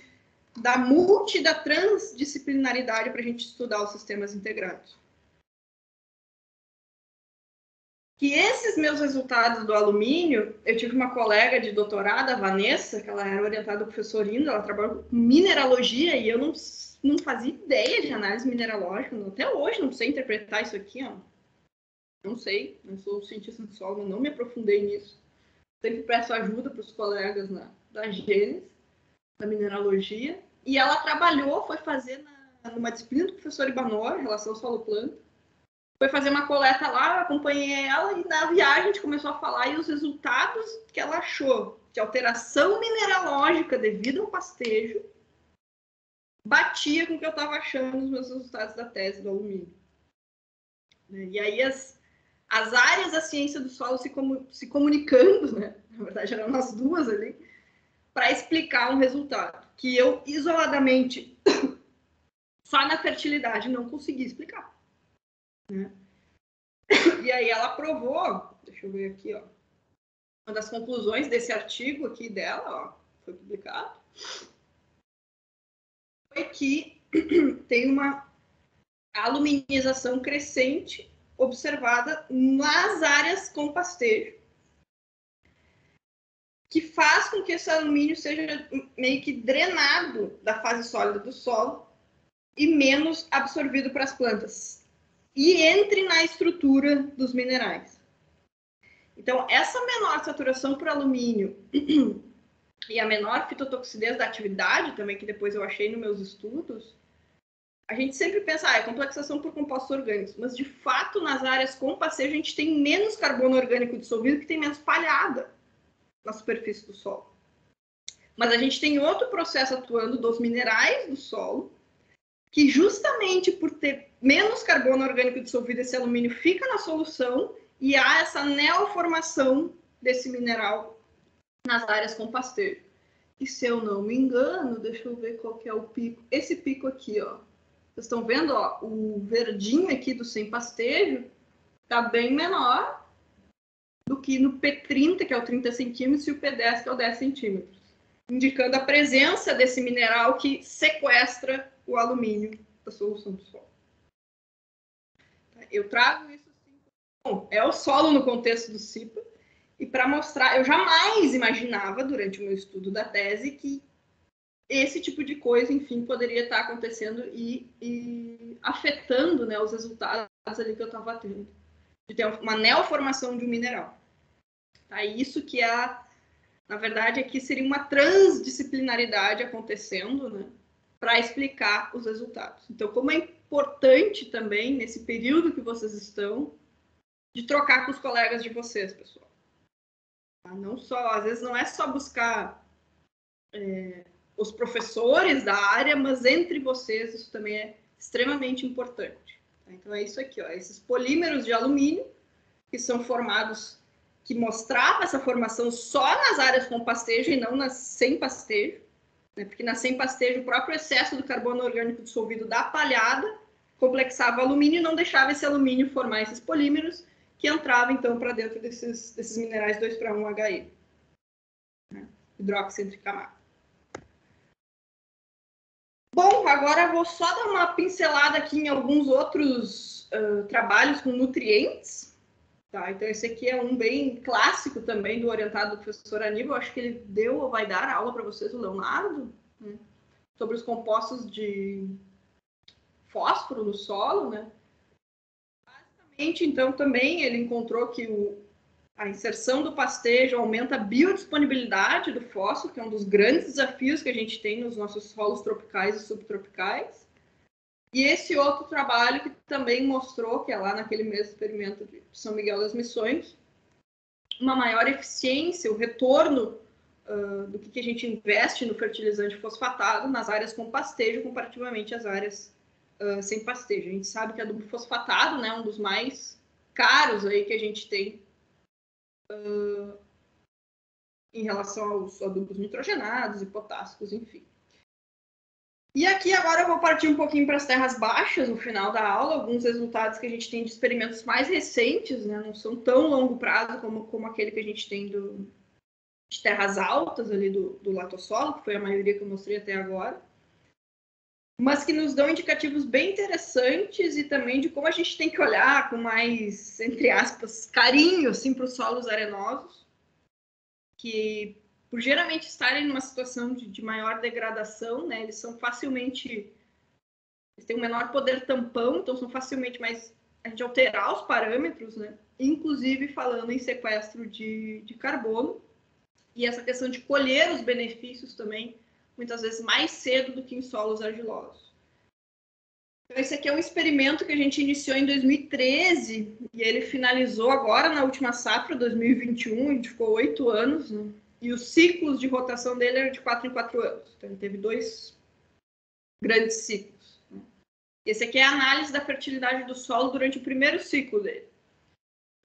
[SPEAKER 1] da transdisciplinaridade para a gente estudar os sistemas integrados. Que esses meus resultados do alumínio, eu tive uma colega de doutorado, a Vanessa, que ela era orientada do professor Indo, ela trabalhou com mineralogia e eu não fazia ideia de análise mineralógica, até hoje não sei interpretar isso aqui, ó. Não sei, não sou cientista do solo, não me aprofundei nisso. Sempre peço ajuda para os colegas da Gênesis, da mineralogia. E ela foi fazer numa disciplina do professor Ibanor, relação solo-planta. Foi fazer uma coleta lá, acompanhei ela e na viagem a gente começou a falar e os resultados que ela achou de alteração mineralógica devido ao pastejo batia com o que eu estava achando nos meus resultados da tese do alumínio. E aí as áreas da ciência do solo se comunicando, né? Na verdade eram nós duas ali, para explicar um resultado que eu isoladamente, só na fertilidade, não consegui explicar. Né? E aí ela provou, deixa eu ver aqui, ó, uma das conclusões desse artigo aqui dela, ó, foi publicado, foi que tem uma aluminização crescente observada nas áreas com pastejo, que faz com que esse alumínio seja meio que drenado da fase sólida do solo e menos absorvido para as plantas e entre na estrutura dos minerais. Então, essa menor saturação por alumínio e a menor fitotoxidez da atividade também, que depois eu achei nos meus estudos, A gente sempre pensa, é complexação por compostos orgânicos, mas de fato nas áreas com pastejo a gente tem menos carbono orgânico dissolvido, que tem menos palhada na superfície do solo. Mas a gente tem outro processo atuando dos minerais do solo, que justamente por ter menos carbono orgânico dissolvido, esse alumínio fica na solução e há essa neoformação desse mineral nas áreas com pastejo. E se eu não me engano, deixa eu ver qual que é o pico. Esse pico aqui, ó. Vocês estão vendo, ó, o verdinho aqui do sem pastejo está bem menor do que no P30, que é o 30 centímetros, e o P10, que é o 10 centímetros. Indicando a presença desse mineral que sequestra o alumínio da solução do solo. Eu trago isso assim. Bom, é o solo no contexto do CIPA. E para mostrar, eu jamais imaginava, durante o meu estudo da tese, que esse tipo de coisa, enfim, poderia estar acontecendo e afetando, né, os resultados ali que eu estava tendo. De ter uma neoformação de um mineral. Tá? Isso que na verdade, aqui seria uma transdisciplinaridade acontecendo, né, para explicar os resultados. Então, como é importante também, nesse período que vocês estão, de trocar com os colegas de vocês, pessoal. Não só, às vezes não é só buscar os professores da área, mas entre vocês isso também é extremamente importante. Tá? Então é isso aqui, ó, esses polímeros de alumínio que são formados, que mostrava essa formação só nas áreas com pastejo e não nas sem pastejo, né? Porque nas sem pastejo o próprio excesso do carbono orgânico dissolvido da palhada complexava o alumínio e não deixava esse alumínio formar esses polímeros que entravam então para dentro desses minerais 2:1 He, né? Hidróxido entre camadas. Bom, agora vou só dar uma pincelada aqui em alguns outros trabalhos com nutrientes. Tá, então esse aqui é um bem clássico também do orientado do professor Aníbal. Acho que ele deu ou vai dar aula para vocês, o Leonardo, né, sobre os compostos de fósforo no solo, né? Basicamente, então, também ele encontrou que a inserção do pastejo aumenta a biodisponibilidade do fósforo, que é um dos grandes desafios que a gente tem nos nossos solos tropicais e subtropicais. E esse outro trabalho que também mostrou, que é lá naquele mesmo experimento de São Miguel das Missões, uma maior eficiência, o retorno do que a gente investe no fertilizante fosfatado nas áreas com pastejo comparativamente às áreas sem pastejo. A gente sabe que adubo fosfatado, né, é um dos mais caros aí que a gente tem em relação aos adubos nitrogenados e potássicos, enfim. E aqui agora eu vou partir um pouquinho para as terras baixas no final da aula, alguns resultados que a gente tem de experimentos mais recentes, né? Não são tão longo prazo como aquele que a gente tem de terras altas ali do latossolo, que foi a maioria que eu mostrei até agora, mas que nos dão indicativos bem interessantes e também de como a gente tem que olhar com mais, entre aspas, carinho assim, para os solos arenosos, que por geralmente estarem numa situação de maior degradação, né, eles são facilmente, eles têm um menor poder tampão, então são facilmente mais, a gente alterar os parâmetros, né, inclusive falando em sequestro de carbono, e essa questão de colher os benefícios também, muitas vezes mais cedo do que em solos argilosos. Então, esse aqui é um experimento que a gente iniciou em 2013, e ele finalizou agora na última safra, 2021, a gente ficou 8 anos, né? E os ciclos de rotação dele eram de 4 em 4 anos. Então, ele teve 2 grandes ciclos. Esse aqui é a análise da fertilidade do solo durante o primeiro ciclo dele.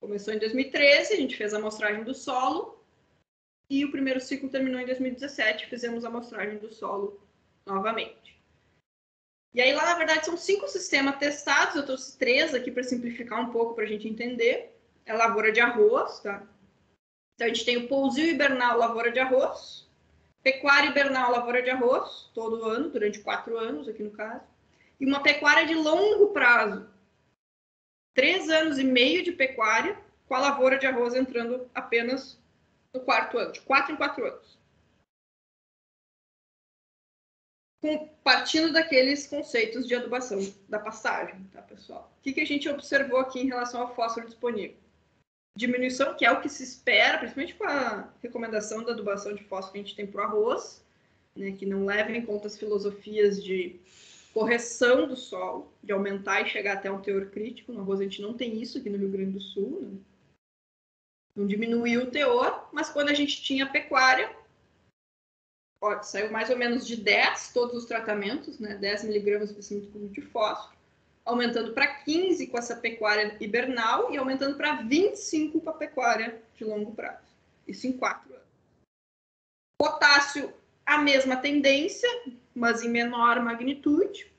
[SPEAKER 1] Começou em 2013, a gente fez a amostragem do solo, e o primeiro ciclo terminou em 2017, fizemos a amostragem do solo novamente. E aí lá, na verdade, são 5 sistemas testados, eu trouxe 3 aqui para simplificar um pouco para a gente entender. É lavoura de arroz, tá? Então, a gente tem o pousio hibernal lavoura de arroz, pecuária hibernal lavoura de arroz, todo ano, durante 4 anos, aqui no caso, e uma pecuária de longo prazo, 3 anos e meio de pecuária, com a lavoura de arroz entrando apenas no 4º ano, de 4 em 4 anos. Partindo daqueles conceitos de adubação da pastagem, tá, pessoal? O que a gente observou aqui em relação ao fósforo disponível? Diminuição, que é o que se espera, principalmente com a recomendação da adubação de fósforo que a gente tem para o arroz, né, que não leva em conta as filosofias de correção do solo, de aumentar e chegar até um teor crítico. No arroz a gente não tem isso aqui no Rio Grande do Sul, né? Não diminuiu o teor, mas quando a gente tinha pecuária, ó, saiu mais ou menos de 10 todos os tratamentos, né? 10 miligramas por decímetro cúbico de fósforo, aumentando para 15 com essa pecuária hibernal e aumentando para 25 com a pecuária de longo prazo. Isso em 4 anos. Potássio, a mesma tendência, mas em menor magnitude.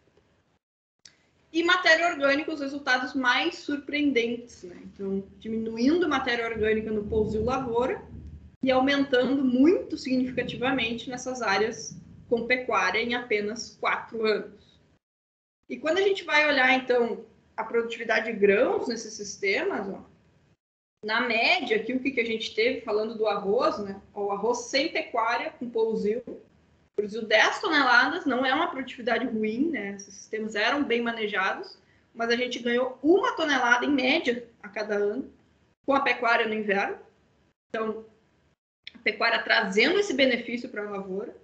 [SPEAKER 1] E matéria orgânica, os resultados mais surpreendentes, né? Então, diminuindo matéria orgânica no pousio lavoura e aumentando muito significativamente nessas áreas com pecuária em apenas 4 anos. E quando a gente vai olhar, então, a produtividade de grãos nesses sistemas, ó, na média, aqui o que a gente teve, falando do arroz, né? O arroz sem pecuária, com pousio, produziu 10 toneladas, não é uma produtividade ruim, né? Esses sistemas eram bem manejados, mas a gente ganhou 1 tonelada em média a cada ano, com a pecuária no inverno. Então, a pecuária trazendo esse benefício para a lavoura.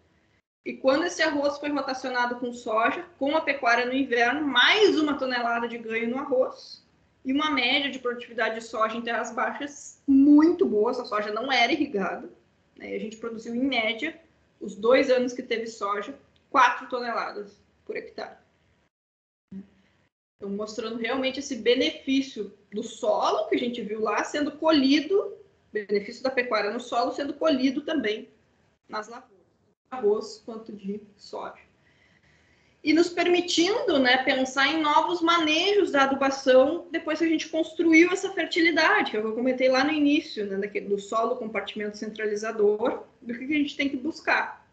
[SPEAKER 1] E quando esse arroz foi rotacionado com soja, com a pecuária no inverno, mais 1 tonelada de ganho no arroz e uma média de produtividade de soja em terras baixas muito boa. Essa soja não era irrigada, né? E a gente produziu, em média, os 2 anos que teve soja, 4 toneladas por hectare. Então, mostrando realmente esse benefício do solo que a gente viu lá sendo colhido, benefício da pecuária no solo sendo colhido também nas lavouras, arroz quanto de soja. E nos permitindo, né, pensar em novos manejos da adubação depois que a gente construiu essa fertilidade, que eu comentei lá no início, né, do solo compartimento centralizador, do que a gente tem que buscar.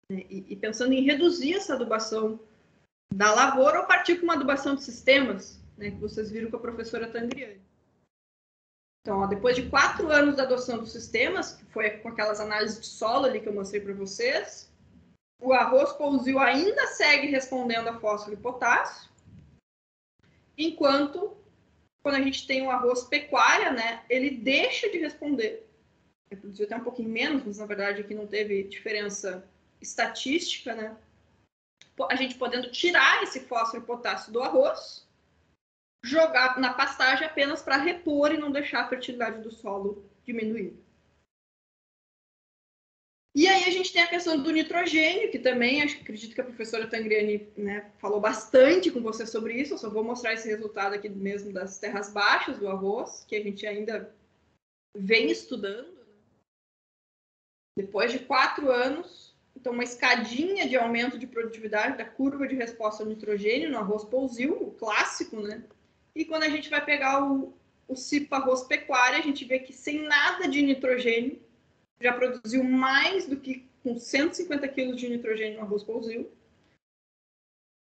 [SPEAKER 1] Né, e pensando em reduzir essa adubação da lavoura ou partir com uma adubação de sistemas, né, que vocês viram com a professora Tangriani. Então, ó, depois de 4 anos da adoção dos sistemas, que foi com aquelas análises de solo ali que eu mostrei para vocês, o arroz pousio ainda segue respondendo a fósforo e potássio, enquanto, quando a gente tem o arroz pecuária, né, ele deixa de responder. Ele produziu até um pouquinho menos, mas na verdade aqui não teve diferença estatística, né? A gente podendo tirar esse fósforo e potássio do arroz, jogar na pastagem apenas para repor e não deixar a fertilidade do solo diminuir. E aí a gente tem a questão do nitrogênio, que também acredito que a professora Tangriani, né, falou bastante com você sobre isso. Eu só vou mostrar esse resultado aqui mesmo das terras baixas do arroz, que a gente ainda vem estudando. Depois de 4 anos, então uma escadinha de aumento de produtividade da curva de resposta ao nitrogênio no arroz pousio, o clássico, né? E quando a gente vai pegar o CIPA arroz pecuária, a gente vê que sem nada de nitrogênio, já produziu mais do que com 150 quilos de nitrogênio no arroz pousio.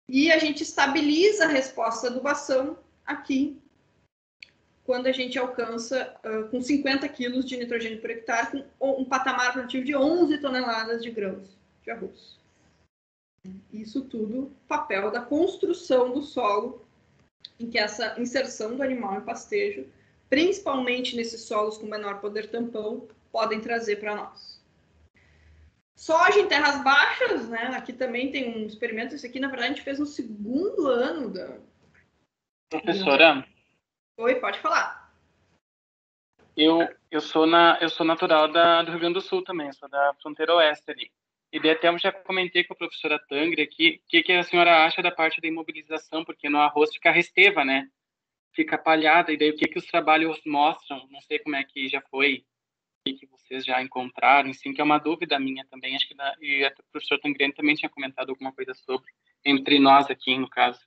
[SPEAKER 1] E a gente estabiliza a resposta à adubação aqui, quando a gente alcança com 50 quilos de nitrogênio por hectare, com um patamar produtivo de 11 toneladas de grãos de arroz. Isso tudo, papel da construção do solo, em que essa inserção do animal em pastejo, principalmente nesses solos com menor poder tampão, podem trazer para nós. Soja em terras baixas, né? Aqui também tem um experimento. Esse aqui, na verdade, a gente fez no 2º ano da...
[SPEAKER 2] Professora?
[SPEAKER 1] Oi, pode falar.
[SPEAKER 2] Eu sou natural do Rio Grande do Sul também, sou da fronteira oeste ali. E daí até eu já comentei com a professora Tangri aqui, o que a senhora acha da parte da imobilização, porque no arroz fica resteva, né? Fica palhada, e daí o que os trabalhos mostram, não sei como é que já foi, o que vocês já encontraram, assim, que é uma dúvida minha também, acho que e a professora Tangreni também tinha comentado alguma coisa sobre, entre nós aqui, no caso.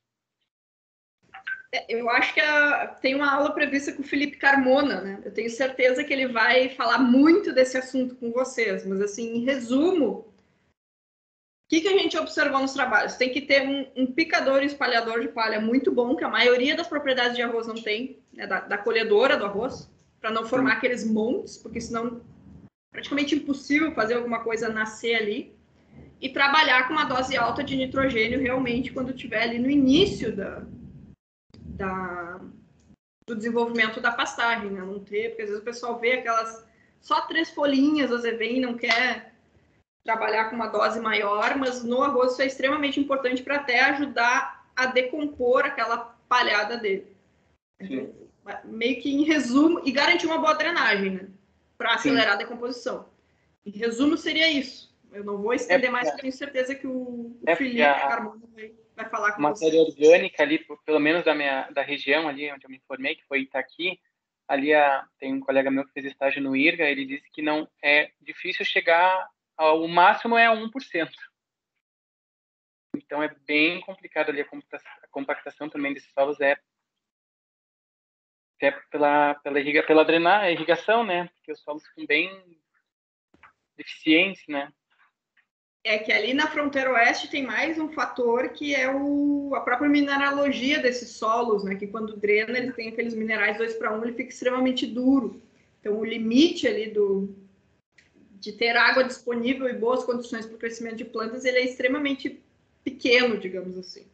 [SPEAKER 1] Eu acho que tem uma aula prevista com o Felipe Carmona, né? Eu tenho certeza que ele vai falar muito desse assunto com vocês, mas assim, em resumo, o que a gente observou nos trabalhos? Tem que ter um picador e espalhador de palha muito bom, que a maioria das propriedades de arroz não tem, né? Da colhedora do arroz, para não formar aqueles montes, porque senão é praticamente impossível fazer alguma coisa nascer ali. E trabalhar com uma dose alta de nitrogênio realmente quando estiver ali no início do desenvolvimento da pastagem, né? Não ter, porque às vezes o pessoal vê aquelas só 3 folhinhas, você vem e não quer trabalhar com uma dose maior, mas no arroz isso é extremamente importante para até ajudar a decompor aquela palhada dele. Então, meio que em resumo, e garantir uma boa drenagem, né? Para acelerar a decomposição. Em resumo, seria isso. Eu não vou estender mais, porque eu tenho certeza que o Felipe Carmona vai falar com você.
[SPEAKER 2] Matéria orgânica ali, pelo menos da região ali onde eu me formei, que foi Itaqui, ali tem um colega meu que fez estágio no IRGA, ele disse que não é difícil chegar ao máximo é 1%. Então é bem complicado ali a compactação também desses solos até pela irrigação, né? Porque os solos ficam bem deficientes, né?
[SPEAKER 1] É que ali na fronteira oeste tem mais um fator que é a própria mineralogia desses solos, né? Que quando drena, ele tem aqueles minerais 2:1, ele fica extremamente duro. Então, o limite ali de ter água disponível e boas condições para o crescimento de plantas, ele é extremamente pequeno, digamos assim.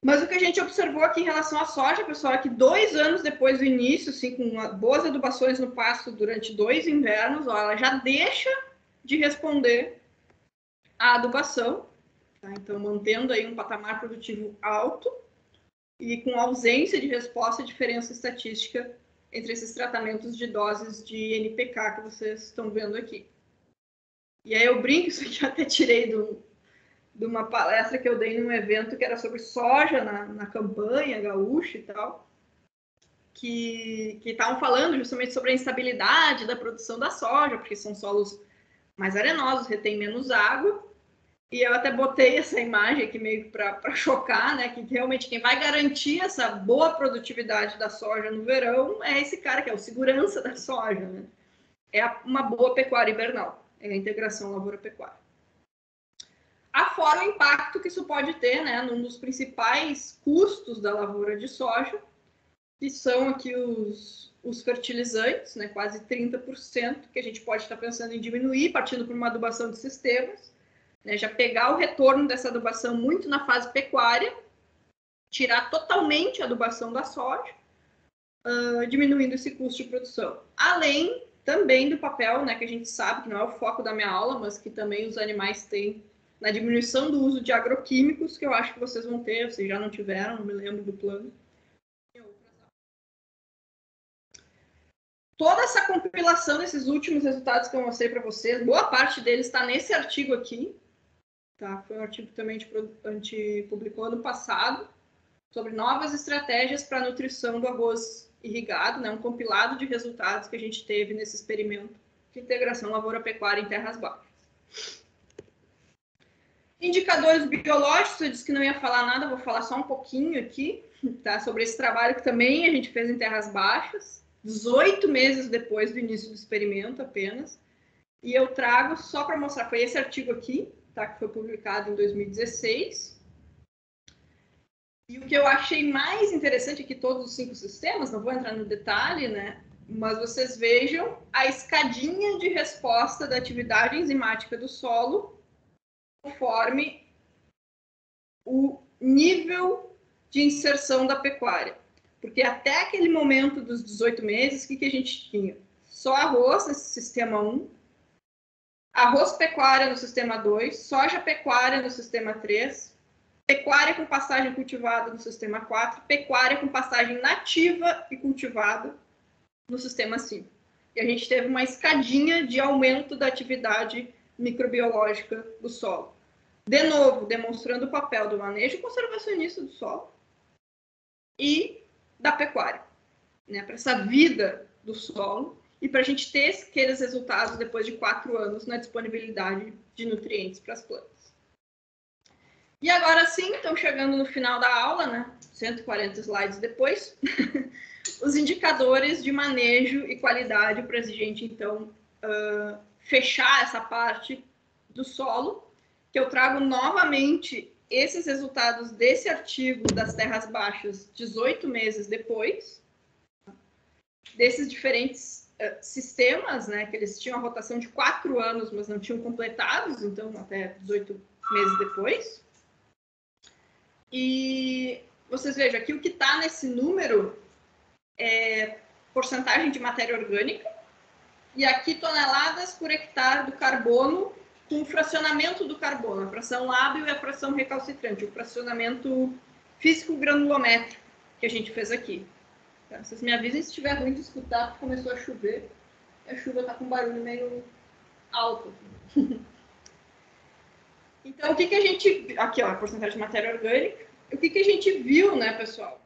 [SPEAKER 1] Mas o que a gente observou aqui em relação à soja, pessoal, é que 2 anos depois do início, assim, com boas adubações no pasto durante 2 invernos, ela já deixa de responder à adubação, tá? Então mantendo aí um patamar produtivo alto e com ausência de resposta à diferença estatística entre esses tratamentos de doses de NPK que vocês estão vendo aqui. E aí eu brinco, isso aqui eu até tirei de uma palestra que eu dei num evento que era sobre soja na campanha gaúcha e tal, que estavam falando justamente sobre a instabilidade da produção da soja, porque são solos mais arenosos, retém menos água, e eu até botei essa imagem aqui meio para chocar, né, que realmente quem vai garantir essa boa produtividade da soja no verão é esse cara que é o segurança da soja, né? É uma boa pecuária hibernal, é a integração lavoura-pecuária. Afora o impacto que isso pode ter, né, num dos principais custos da lavoura de soja, que são aqui os fertilizantes, né, quase 30%, que a gente pode estar pensando em diminuir, partindo por uma adubação de sistemas, né, já pegar o retorno dessa adubação muito na fase pecuária, tirar totalmente a adubação da soja, diminuindo esse custo de produção. Além também do papel, né, que a gente sabe que não é o foco da minha aula, mas que também os animais têm na diminuição do uso de agroquímicos, que eu acho que vocês vão ter, vocês já não tiveram, não me lembro do plano. Toda essa compilação desses últimos resultados que eu mostrei para vocês, boa parte deles está nesse artigo aqui, tá? Foi um artigo que também a gente publicou ano passado, sobre novas estratégias para a nutrição do arroz irrigado, né? Um compilado de resultados que a gente teve nesse experimento de integração lavoura-pecuária em terras baixas. Indicadores biológicos, eu disse que não ia falar nada, vou falar só um pouquinho aqui, tá? Sobre esse trabalho que também a gente fez em terras baixas, 18 meses depois do início do experimento apenas, e eu trago só para mostrar, foi esse artigo aqui, tá? Que foi publicado em 2016, e o que eu achei mais interessante aqui, todos os 5 sistemas, não vou entrar no detalhe, né? Mas vocês vejam a escadinha de resposta da atividade enzimática do solo conforme o nível de inserção da pecuária. Porque até aquele momento dos 18 meses, o que a gente tinha? Só arroz nesse sistema 1, arroz pecuária no sistema 2, soja pecuária no sistema 3, pecuária com pastagem cultivada no sistema 4, pecuária com pastagem nativa e cultivada no sistema 5. E a gente teve uma escadinha de aumento da atividade microbiológica do solo. De novo, demonstrando o papel do manejo conservacionista do solo e da pecuária, né, para essa vida do solo e para a gente ter aqueles resultados depois de 4 anos na disponibilidade de nutrientes para as plantas. E agora sim, estamos chegando no final da aula, né, 140 slides depois, os indicadores de manejo e qualidade para a gente, então, fechar essa parte do solo, que eu trago novamente esses resultados desse artigo das terras baixas 18 meses depois, desses diferentes sistemas, né, que eles tinham a rotação de 4 anos, mas não tinham completados, então até 18 meses depois. E vocês vejam aqui o que está nesse número é porcentagem de matéria orgânica, E aqui toneladas por hectare do carbono, com o fracionamento do carbono, a fração lábil e a fração recalcitrante, o fracionamento físico-granulométrico que a gente fez aqui. Tá? Vocês me avisem se estiver ruim de escutar, porque começou a chover. E a chuva está com um barulho meio alto. Então, o que a gente... Aqui, ó, a porcentagem de matéria orgânica. O que a gente viu, né, pessoal?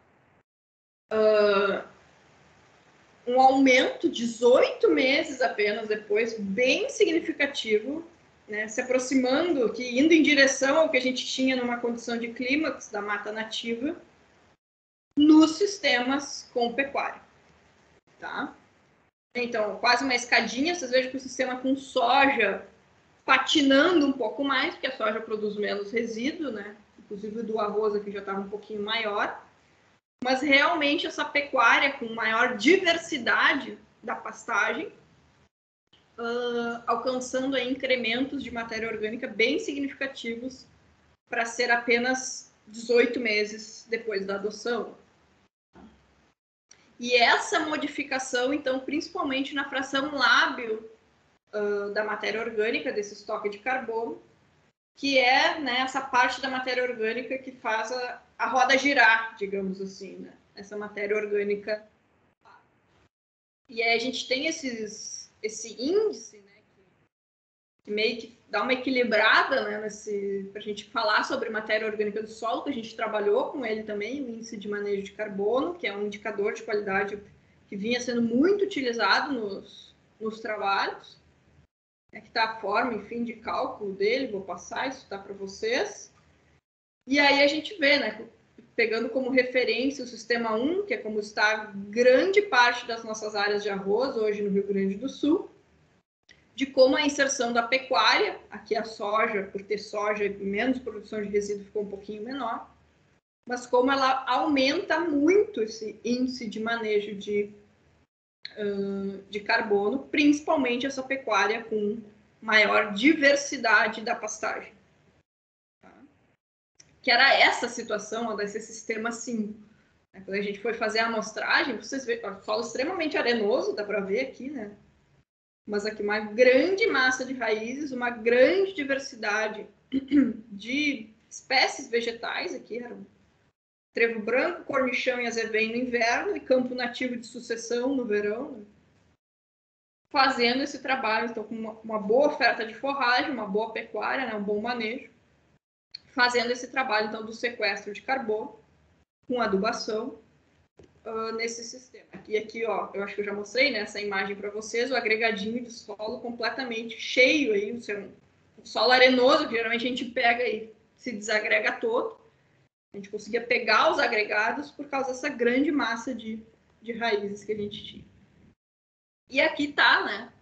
[SPEAKER 1] Um aumento 18 meses apenas depois, bem significativo, né, se aproximando, indo em direção ao que a gente tinha numa condição de clímax da mata nativa, nos sistemas com pecuária. Tá? Então, quase uma escadinha, vocês vejam que o sistema com soja patinando um pouco mais, porque a soja produz menos resíduo, né? Inclusive o do arroz aqui já estava um pouquinho maior. Mas realmente essa pecuária com maior diversidade da pastagem, alcançando aí incrementos de matéria orgânica bem significativos para ser apenas 18 meses depois da adoção. E essa modificação, então, principalmente na fração lábil da matéria orgânica, desse estoque de carbono, que é, né, essa parte da matéria orgânica que faz a roda girar, digamos assim, né? Essa matéria orgânica. E aí a gente tem esse índice, né, que meio que dá uma equilibrada, né, para a gente falar sobre matéria orgânica do solo, que a gente trabalhou com ele também, o índice de manejo de carbono, que é um indicador de qualidade que vinha sendo muito utilizado nos trabalhos. Aqui está a forma, enfim, de cálculo dele, vou passar isso tá para vocês. E aí a gente vê, né, pegando como referência o sistema 1, que é como está grande parte das nossas áreas de arroz hoje no Rio Grande do Sul, de como a inserção da pecuária, aqui a soja, por ter soja e menos produção de resíduo ficou um pouquinho menor, mas como ela aumenta muito esse índice de manejo de carbono, principalmente essa pecuária com maior diversidade da pastagem. Tá? Que era essa situação, desse sistema 5. Quando a gente foi fazer a amostragem, vocês veem, o solo extremamente arenoso, dá para ver aqui, né? Mas aqui uma grande massa de raízes, uma grande diversidade de espécies vegetais, aqui eram trevo branco, cornichão e azevém no inverno e campo nativo de sucessão no verão, né? Fazendo esse trabalho, então, com uma boa oferta de forragem, uma boa pecuária, né, um bom manejo, fazendo esse trabalho, então, do sequestro de carbono, com adubação, nesse sistema. E aqui, ó, eu acho que eu já mostrei, né, essa imagem para vocês, o agregadinho de solo completamente cheio, aí, o solo arenoso, que geralmente a gente pega e se desagrega todo. A gente conseguia pegar os agregados por causa dessa grande massa de raízes que a gente tinha. E aqui tá, né,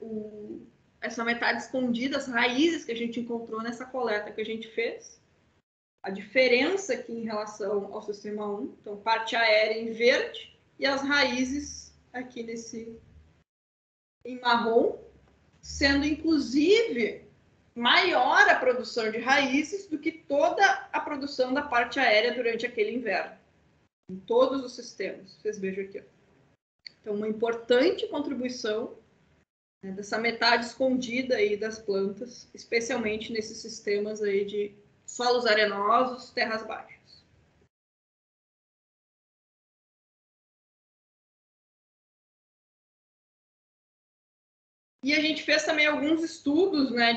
[SPEAKER 1] essa metade escondida, as raízes que a gente encontrou nessa coleta que a gente fez. A diferença aqui em relação ao sistema 1, então parte aérea em verde e as raízes aqui em marrom, sendo inclusive maior a produção de raízes do que toda a produção da parte aérea durante aquele inverno, em todos os sistemas. Vocês vejam aqui, ó. Então, uma importante contribuição, né, dessa metade escondida aí das plantas, especialmente nesses sistemas aí de solos arenosos, terras baixas. E a gente fez também alguns estudos, né,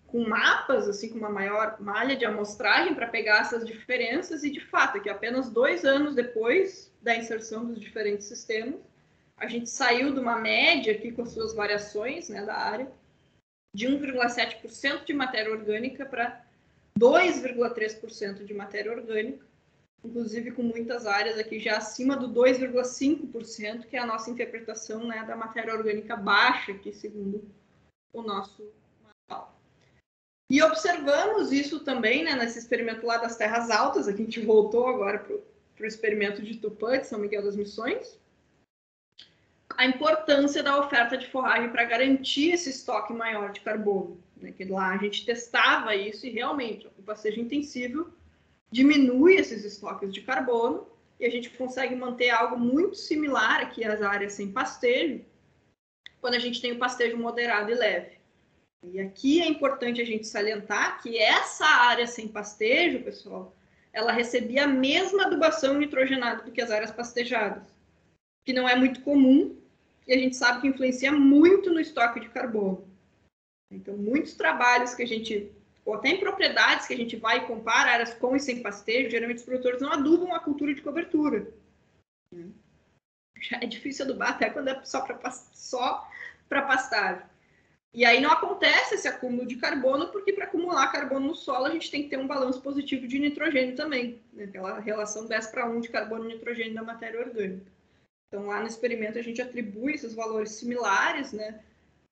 [SPEAKER 1] com mapas, assim, com uma maior malha de amostragem para pegar essas diferenças e, de fato, que apenas 2 anos depois da inserção dos diferentes sistemas, a gente saiu de uma média aqui com as suas variações, né, da área, de 1,7% de matéria orgânica para 2,3% de matéria orgânica, inclusive com muitas áreas aqui já acima do 2,5%, que é a nossa interpretação, né, da matéria orgânica baixa, aqui, segundo o nosso manual. E observamos isso também, né, nesse experimento lá das terras altas, aqui a gente voltou agora para o experimento de Tupã, de São Miguel das Missões, a importância da oferta de forragem para garantir esse estoque maior de carbono, né, que lá a gente testava isso e realmente o pastejo intensivo diminui esses estoques de carbono e a gente consegue manter algo muito similar aqui às áreas sem pastejo, quando a gente tem o pastejo moderado e leve. E aqui é importante a gente salientar que essa área sem pastejo, pessoal, ela recebia a mesma adubação nitrogenada do que as áreas pastejadas, que não é muito comum, e a gente sabe que influencia muito no estoque de carbono. Então, muitos trabalhos que a gente, ou até em propriedades que a gente vai e compara áreas com e sem pastejo, geralmente os produtores não adubam a cultura de cobertura. Já é difícil adubar até quando é só para pastagem. E aí não acontece esse acúmulo de carbono, porque para acumular carbono no solo a gente tem que ter um balanço positivo de nitrogênio também, né? Aquela relação 10:1 de carbono e nitrogênio da matéria orgânica. Então lá no experimento a gente atribui esses valores similares, né?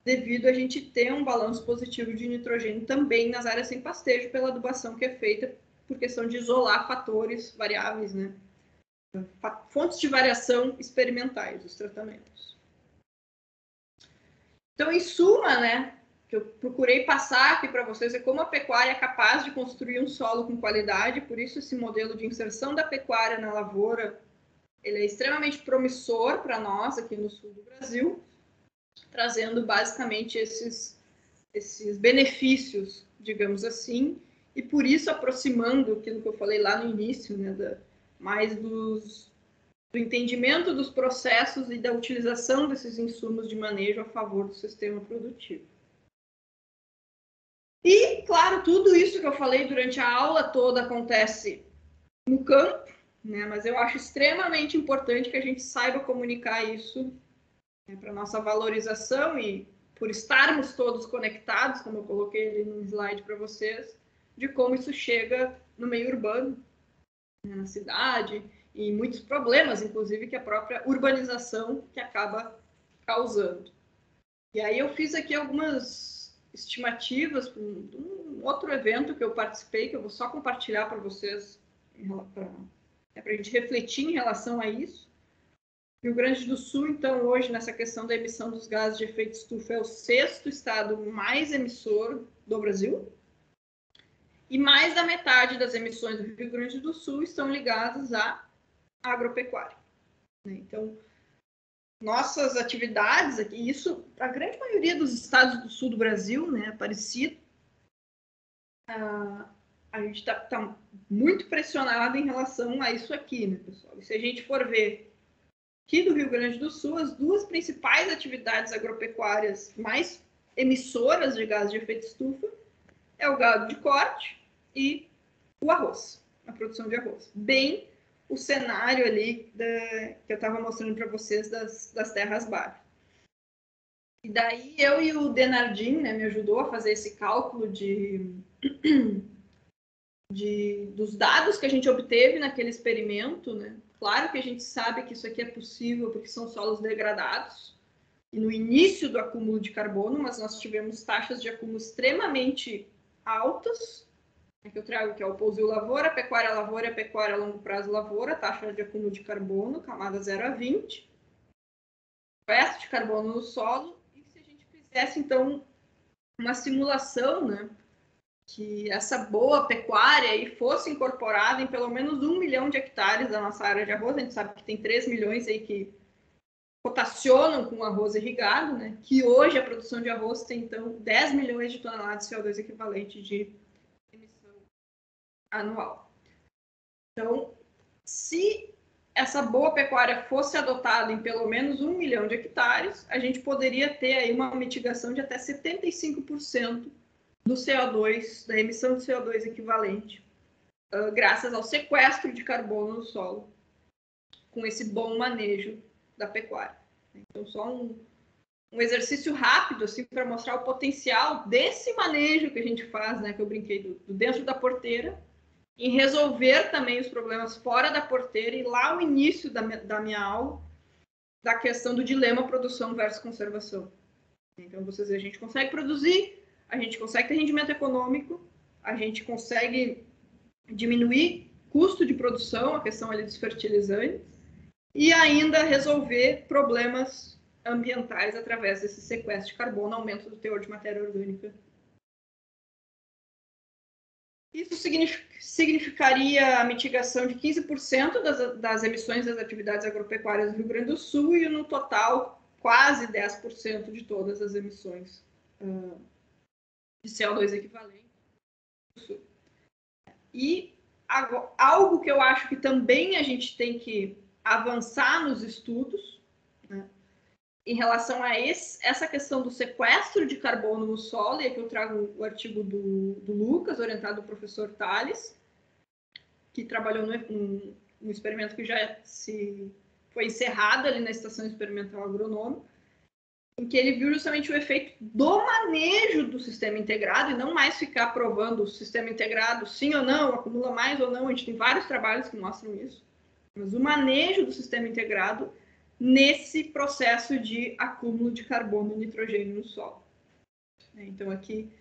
[SPEAKER 1] Devido a gente ter um balanço positivo de nitrogênio também nas áreas sem pastejo, pela adubação que é feita por questão de isolar fatores variáveis, né? Fontes de variação experimentais dos tratamentos. Então, em suma, né, que eu procurei passar aqui para vocês é como a pecuária é capaz de construir um solo com qualidade, por isso esse modelo de inserção da pecuária na lavoura, ele é extremamente promissor para nós aqui no sul do Brasil, trazendo basicamente esses benefícios, digamos assim, e por isso aproximando aquilo que eu falei lá no início, né, mais do entendimento dos processos e da utilização desses insumos de manejo a favor do sistema produtivo. E, claro, tudo isso que eu falei durante a aula toda acontece no campo, né? Mas eu acho extremamente importante que a gente saiba comunicar isso, né, para nossa valorização e por estarmos todos conectados, como eu coloquei ali no slide para vocês, de como isso chega no meio urbano, né, na cidade, e muitos problemas, inclusive, que a própria urbanização que acaba causando. E aí eu fiz aqui algumas estimativas para um outro evento que eu participei, que eu vou só compartilhar para vocês, para a gente refletir em relação a isso. Rio Grande do Sul, então, hoje, nessa questão da emissão dos gases de efeito estufa, é o 6º estado mais emissor do Brasil. E mais da metade das emissões do Rio Grande do Sul estão ligadas à agropecuária. Então, nossas atividades aqui, isso, a grande maioria dos estados do sul do Brasil, né, é parecido, a gente está muito pressionado em relação a isso aqui, né, pessoal? E se a gente for ver aqui do Rio Grande do Sul, as duas principais atividades agropecuárias mais emissoras de gases de efeito estufa é o gado de corte e o arroz, a produção de arroz. Bem o cenário ali que eu estava mostrando para vocês das terras baixas. E daí eu e o Denardim, né, me ajudou a fazer esse cálculo dos dados que a gente obteve naquele experimento, né? Claro que a gente sabe que isso aqui é possível porque são solos degradados e no início do acúmulo de carbono, mas nós tivemos taxas de acúmulo extremamente altas, que eu trago, que é o pousio lavoura, pecuária lavoura e a pecuária a longo prazo lavoura, taxa de acúmulo de carbono, camada 0 a 20, sequestro de carbono no solo, e se a gente fizesse, então, uma simulação, né, que essa boa pecuária aí fosse incorporada em pelo menos 1 milhão de hectares da nossa área de arroz, a gente sabe que tem 3 milhões aí que rotacionam com arroz irrigado, né, que hoje a produção de arroz tem, então, 10 milhões de toneladas de CO2 equivalente de anual. Então, se essa boa pecuária fosse adotada em pelo menos 1 milhão de hectares, a gente poderia ter aí uma mitigação de até 75% do CO2, da emissão de CO2 equivalente, graças ao sequestro de carbono no solo, com esse bom manejo da pecuária. Então, só um exercício rápido, assim, para mostrar o potencial desse manejo que a gente faz, né, que eu brinquei do dentro da porteira, em resolver também os problemas fora da porteira, e lá no início da minha aula, da questão do dilema produção versus conservação. Então, vocês veem, a gente consegue produzir, a gente consegue ter rendimento econômico, a gente consegue diminuir custo de produção, a questão ali dos fertilizantes, e ainda resolver problemas ambientais através desse sequestro de carbono, aumento do teor de matéria orgânica. Isso significaria a mitigação de 15% das emissões das atividades agropecuárias do Rio Grande do Sul e, no total, quase 10% de todas as emissões de CO2 equivalente. E algo que eu acho que também a gente tem que avançar nos estudos, né, em relação a essa questão do sequestro de carbono no solo, e aqui eu trago o artigo do Lucas, orientado do professor Tales, que trabalhou num experimento que já foi encerrado ali na Estação Experimental Agronômica, em que ele viu justamente o efeito do manejo do sistema integrado, e não mais ficar provando o sistema integrado sim ou não, acumula mais ou não, a gente tem vários trabalhos que mostram isso, mas o manejo do sistema integrado nesse processo de acúmulo de carbono e nitrogênio no solo. Então, aqui,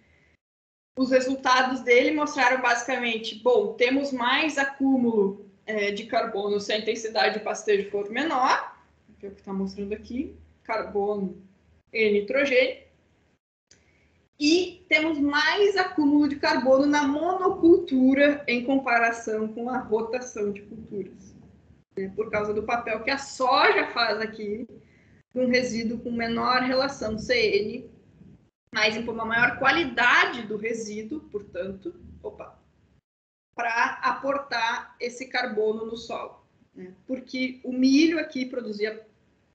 [SPEAKER 1] os resultados dele mostraram basicamente, bom, temos mais acúmulo de carbono se a intensidade de pastejo for menor, que é o que está mostrando aqui, carbono e nitrogênio, e temos mais acúmulo de carbono na monocultura em comparação com a rotação de culturas, por causa do papel que a soja faz aqui, um resíduo com menor relação CN, mas uma maior qualidade do resíduo, portanto, para aportar esse carbono no solo. Né? Porque o milho aqui produzia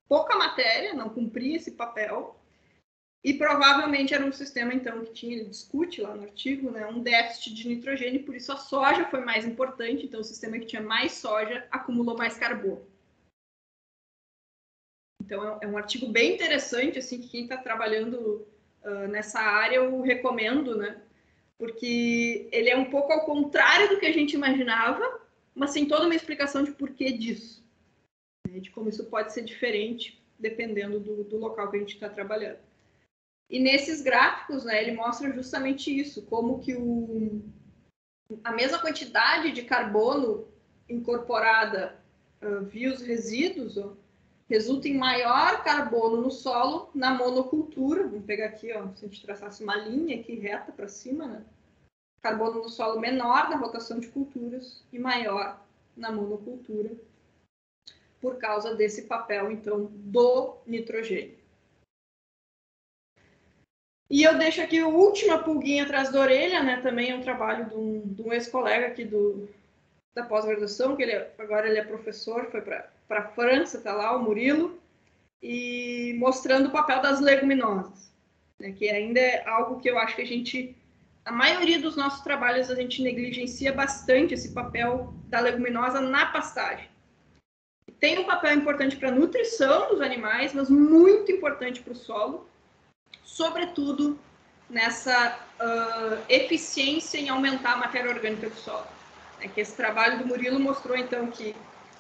[SPEAKER 1] pouca matéria, não cumpria esse papel, e provavelmente era um sistema, então, que tinha, ele discute lá no artigo, né, um déficit de nitrogênio, por isso a soja foi mais importante, então o sistema que tinha mais soja acumulou mais carbono. Então, é um artigo bem interessante, assim, que quem está trabalhando nessa área eu recomendo, né? Porque ele é um pouco ao contrário do que a gente imaginava, mas tem toda uma explicação de porquê disso, né? De como isso pode ser diferente, dependendo do local que a gente está trabalhando. E nesses gráficos, né, ele mostra justamente isso, como que a mesma quantidade de carbono incorporada via os resíduos, resulta em maior carbono no solo na monocultura. Vamos pegar aqui, ó, se a gente traçasse uma linha aqui reta para cima, né? Carbono no solo menor na rotação de culturas e maior na monocultura, por causa desse papel, então, do nitrogênio. E eu deixo aqui a última pulguinha atrás da orelha, né? Também é um trabalho de um ex-colega aqui da pós-graduação, que agora ele é professor, foi para a França, está lá, o Murilo, e mostrando o papel das leguminosas, né, que ainda é algo que eu acho que a maioria dos nossos trabalhos, a gente negligencia bastante esse papel da leguminosa na pastagem. Tem um papel importante para a nutrição dos animais, mas muito importante para o solo, sobretudo nessa eficiência em aumentar a matéria orgânica do solo. Que esse trabalho do Murilo mostrou, então, que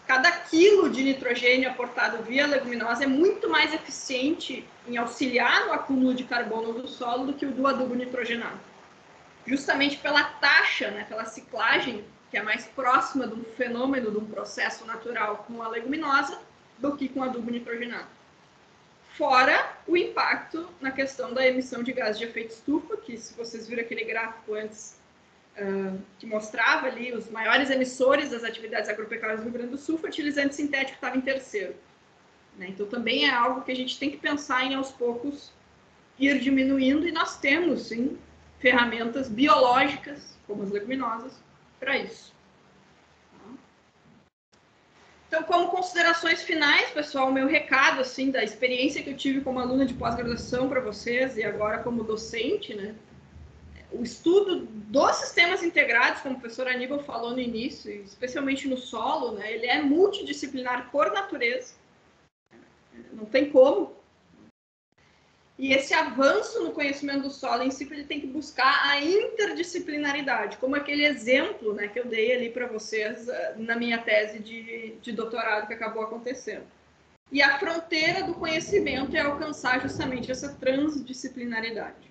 [SPEAKER 1] cada quilo de nitrogênio aportado via leguminosa é muito mais eficiente em auxiliar no acúmulo de carbono do solo do que o do adubo nitrogenado. Justamente pela taxa, né, pela ciclagem, que é mais próxima de um fenômeno, de um processo natural com a leguminosa, do que com o adubo nitrogenado. Fora o impacto na questão da emissão de gases de efeito estufa, que se vocês viram aquele gráfico antes, que mostrava ali os maiores emissores das atividades agropecuárias do Rio Grande do Sul, fertilizante sintético estava em terceiro. Né? Então, também é algo que a gente tem que pensar em, aos poucos, ir diminuindo, e nós temos, sim, ferramentas biológicas, como as leguminosas, para isso. Então, como considerações finais, pessoal, o meu recado, assim, da experiência que eu tive como aluna de pós-graduação para vocês, e agora como docente, né? O estudo dos sistemas integrados, como o professor Aníbal falou no início, especialmente no solo, né, ele é multidisciplinar por natureza, não tem como. E esse avanço no conhecimento do solo em si, ele tem que buscar a interdisciplinaridade, como aquele exemplo, né, que eu dei ali para vocês na minha tese de doutorado que acabou acontecendo. E a fronteira do conhecimento é alcançar justamente essa transdisciplinaridade.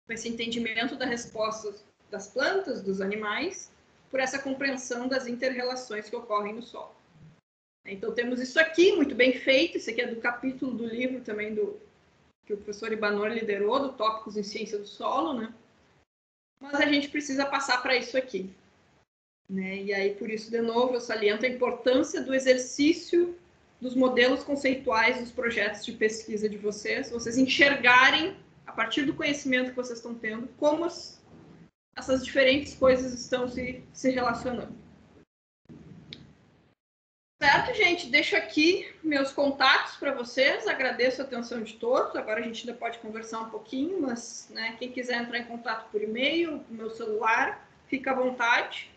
[SPEAKER 1] Esse entendimento das respostas das plantas, dos animais, por essa compreensão das inter-relações que ocorrem no solo. Então, temos isso aqui, muito bem feito, isso aqui é do capítulo do livro também que o professor Ibanor liderou, do Tópicos em Ciência do Solo, né? Mas a gente precisa passar para isso aqui. Né? E aí, por isso, de novo, eu saliento a importância do exercício dos modelos conceituais dos projetos de pesquisa de vocês enxergarem, a partir do conhecimento que vocês estão tendo, como essas diferentes coisas estão se relacionando. Certo, gente? Deixo aqui meus contatos para vocês. Agradeço a atenção de todos. Agora a gente ainda pode conversar um pouquinho, mas né, quem quiser entrar em contato por e-mail, meu celular, fica à vontade.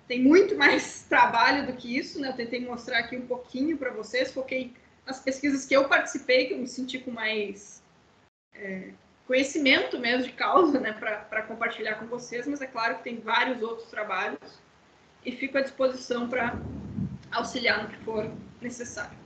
[SPEAKER 1] Tem muito mais trabalho do que isso, né? Eu tentei mostrar aqui um pouquinho para vocês. Foquei nas pesquisas que eu participei, que eu me senti com mais conhecimento mesmo de causa, né? Para compartilhar com vocês. Mas é claro que tem vários outros trabalhos e fico à disposição para auxiliar no que for necessário.